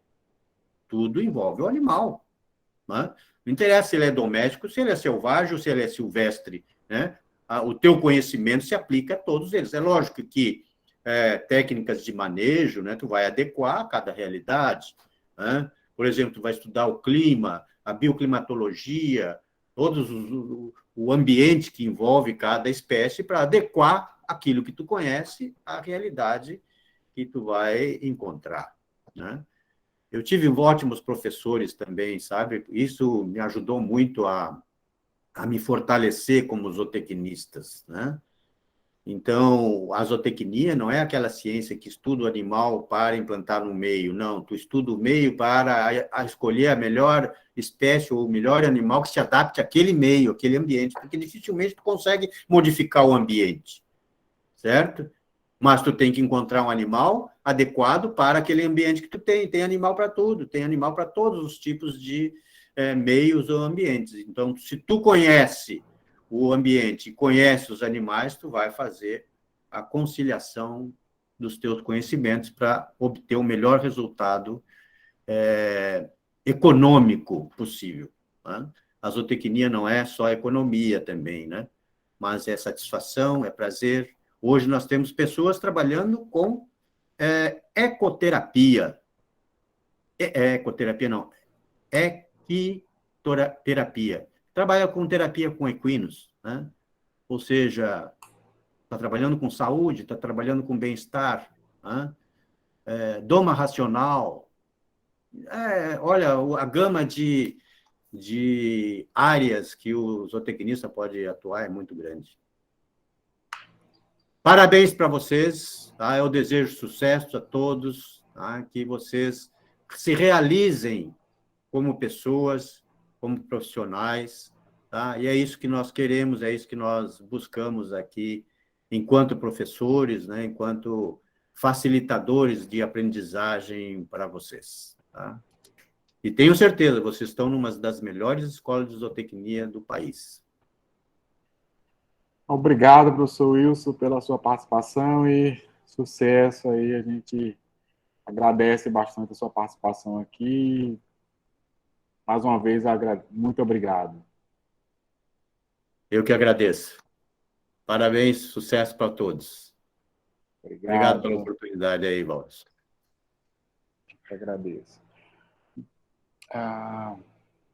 tudo envolve o animal. Né? Não interessa se ele é doméstico, se ele é selvagem ou se ele é silvestre, né? O teu conhecimento se aplica a todos eles. É lógico que técnicas de manejo, né? Tu vai adequar a cada realidade, né? Por exemplo, tu vai estudar o clima, a bioclimatologia, o ambiente que envolve cada espécie para adequar aquilo que tu conhece à realidade que tu vai encontrar, né? Eu tive ótimos professores também, sabe? Isso me ajudou muito a me fortalecer como zootecnistas, né? Então, a zootecnia não é aquela ciência que estuda o animal para implantar no meio, não. Tu estuda o meio para escolher a melhor espécie ou o melhor animal que se adapte àquele meio, àquele ambiente, porque dificilmente tu consegue modificar o ambiente, certo? Mas tu tem que encontrar um animal adequado para aquele ambiente que tu tem. Tem animal para tudo, tem animal para todos os tipos de meios ou ambientes. Então, se tu conhece o ambiente, conhece os animais, tu vai fazer a conciliação dos teus conhecimentos para obter o melhor resultado econômico possível, né? A zootecnia não é só economia também, né? Mas é satisfação, é prazer. Hoje nós temos pessoas trabalhando com ecoterapia. Ecoterapia não, equiterapia. Trabalha com terapia com equinos, né? Ou seja, está trabalhando com saúde, está trabalhando com bem-estar, né? Doma racional. Olha, a gama de áreas que o zootecnista pode atuar é muito grande. Parabéns para vocês, tá? Eu desejo sucesso a todos, tá? Que vocês se realizem como pessoas, como profissionais, tá? E é isso que nós queremos, é isso que nós buscamos aqui, enquanto professores, né? Enquanto facilitadores de aprendizagem para vocês, tá? E tenho certeza, vocês estão numa das melhores escolas de zootecnia do país. Obrigado, professor Wilson, pela sua participação e sucesso aí. A gente agradece bastante a sua participação aqui. Mais uma vez, muito obrigado. Eu que agradeço. Parabéns, sucesso para todos. Obrigado pela oportunidade aí, Valdes. Eu agradeço.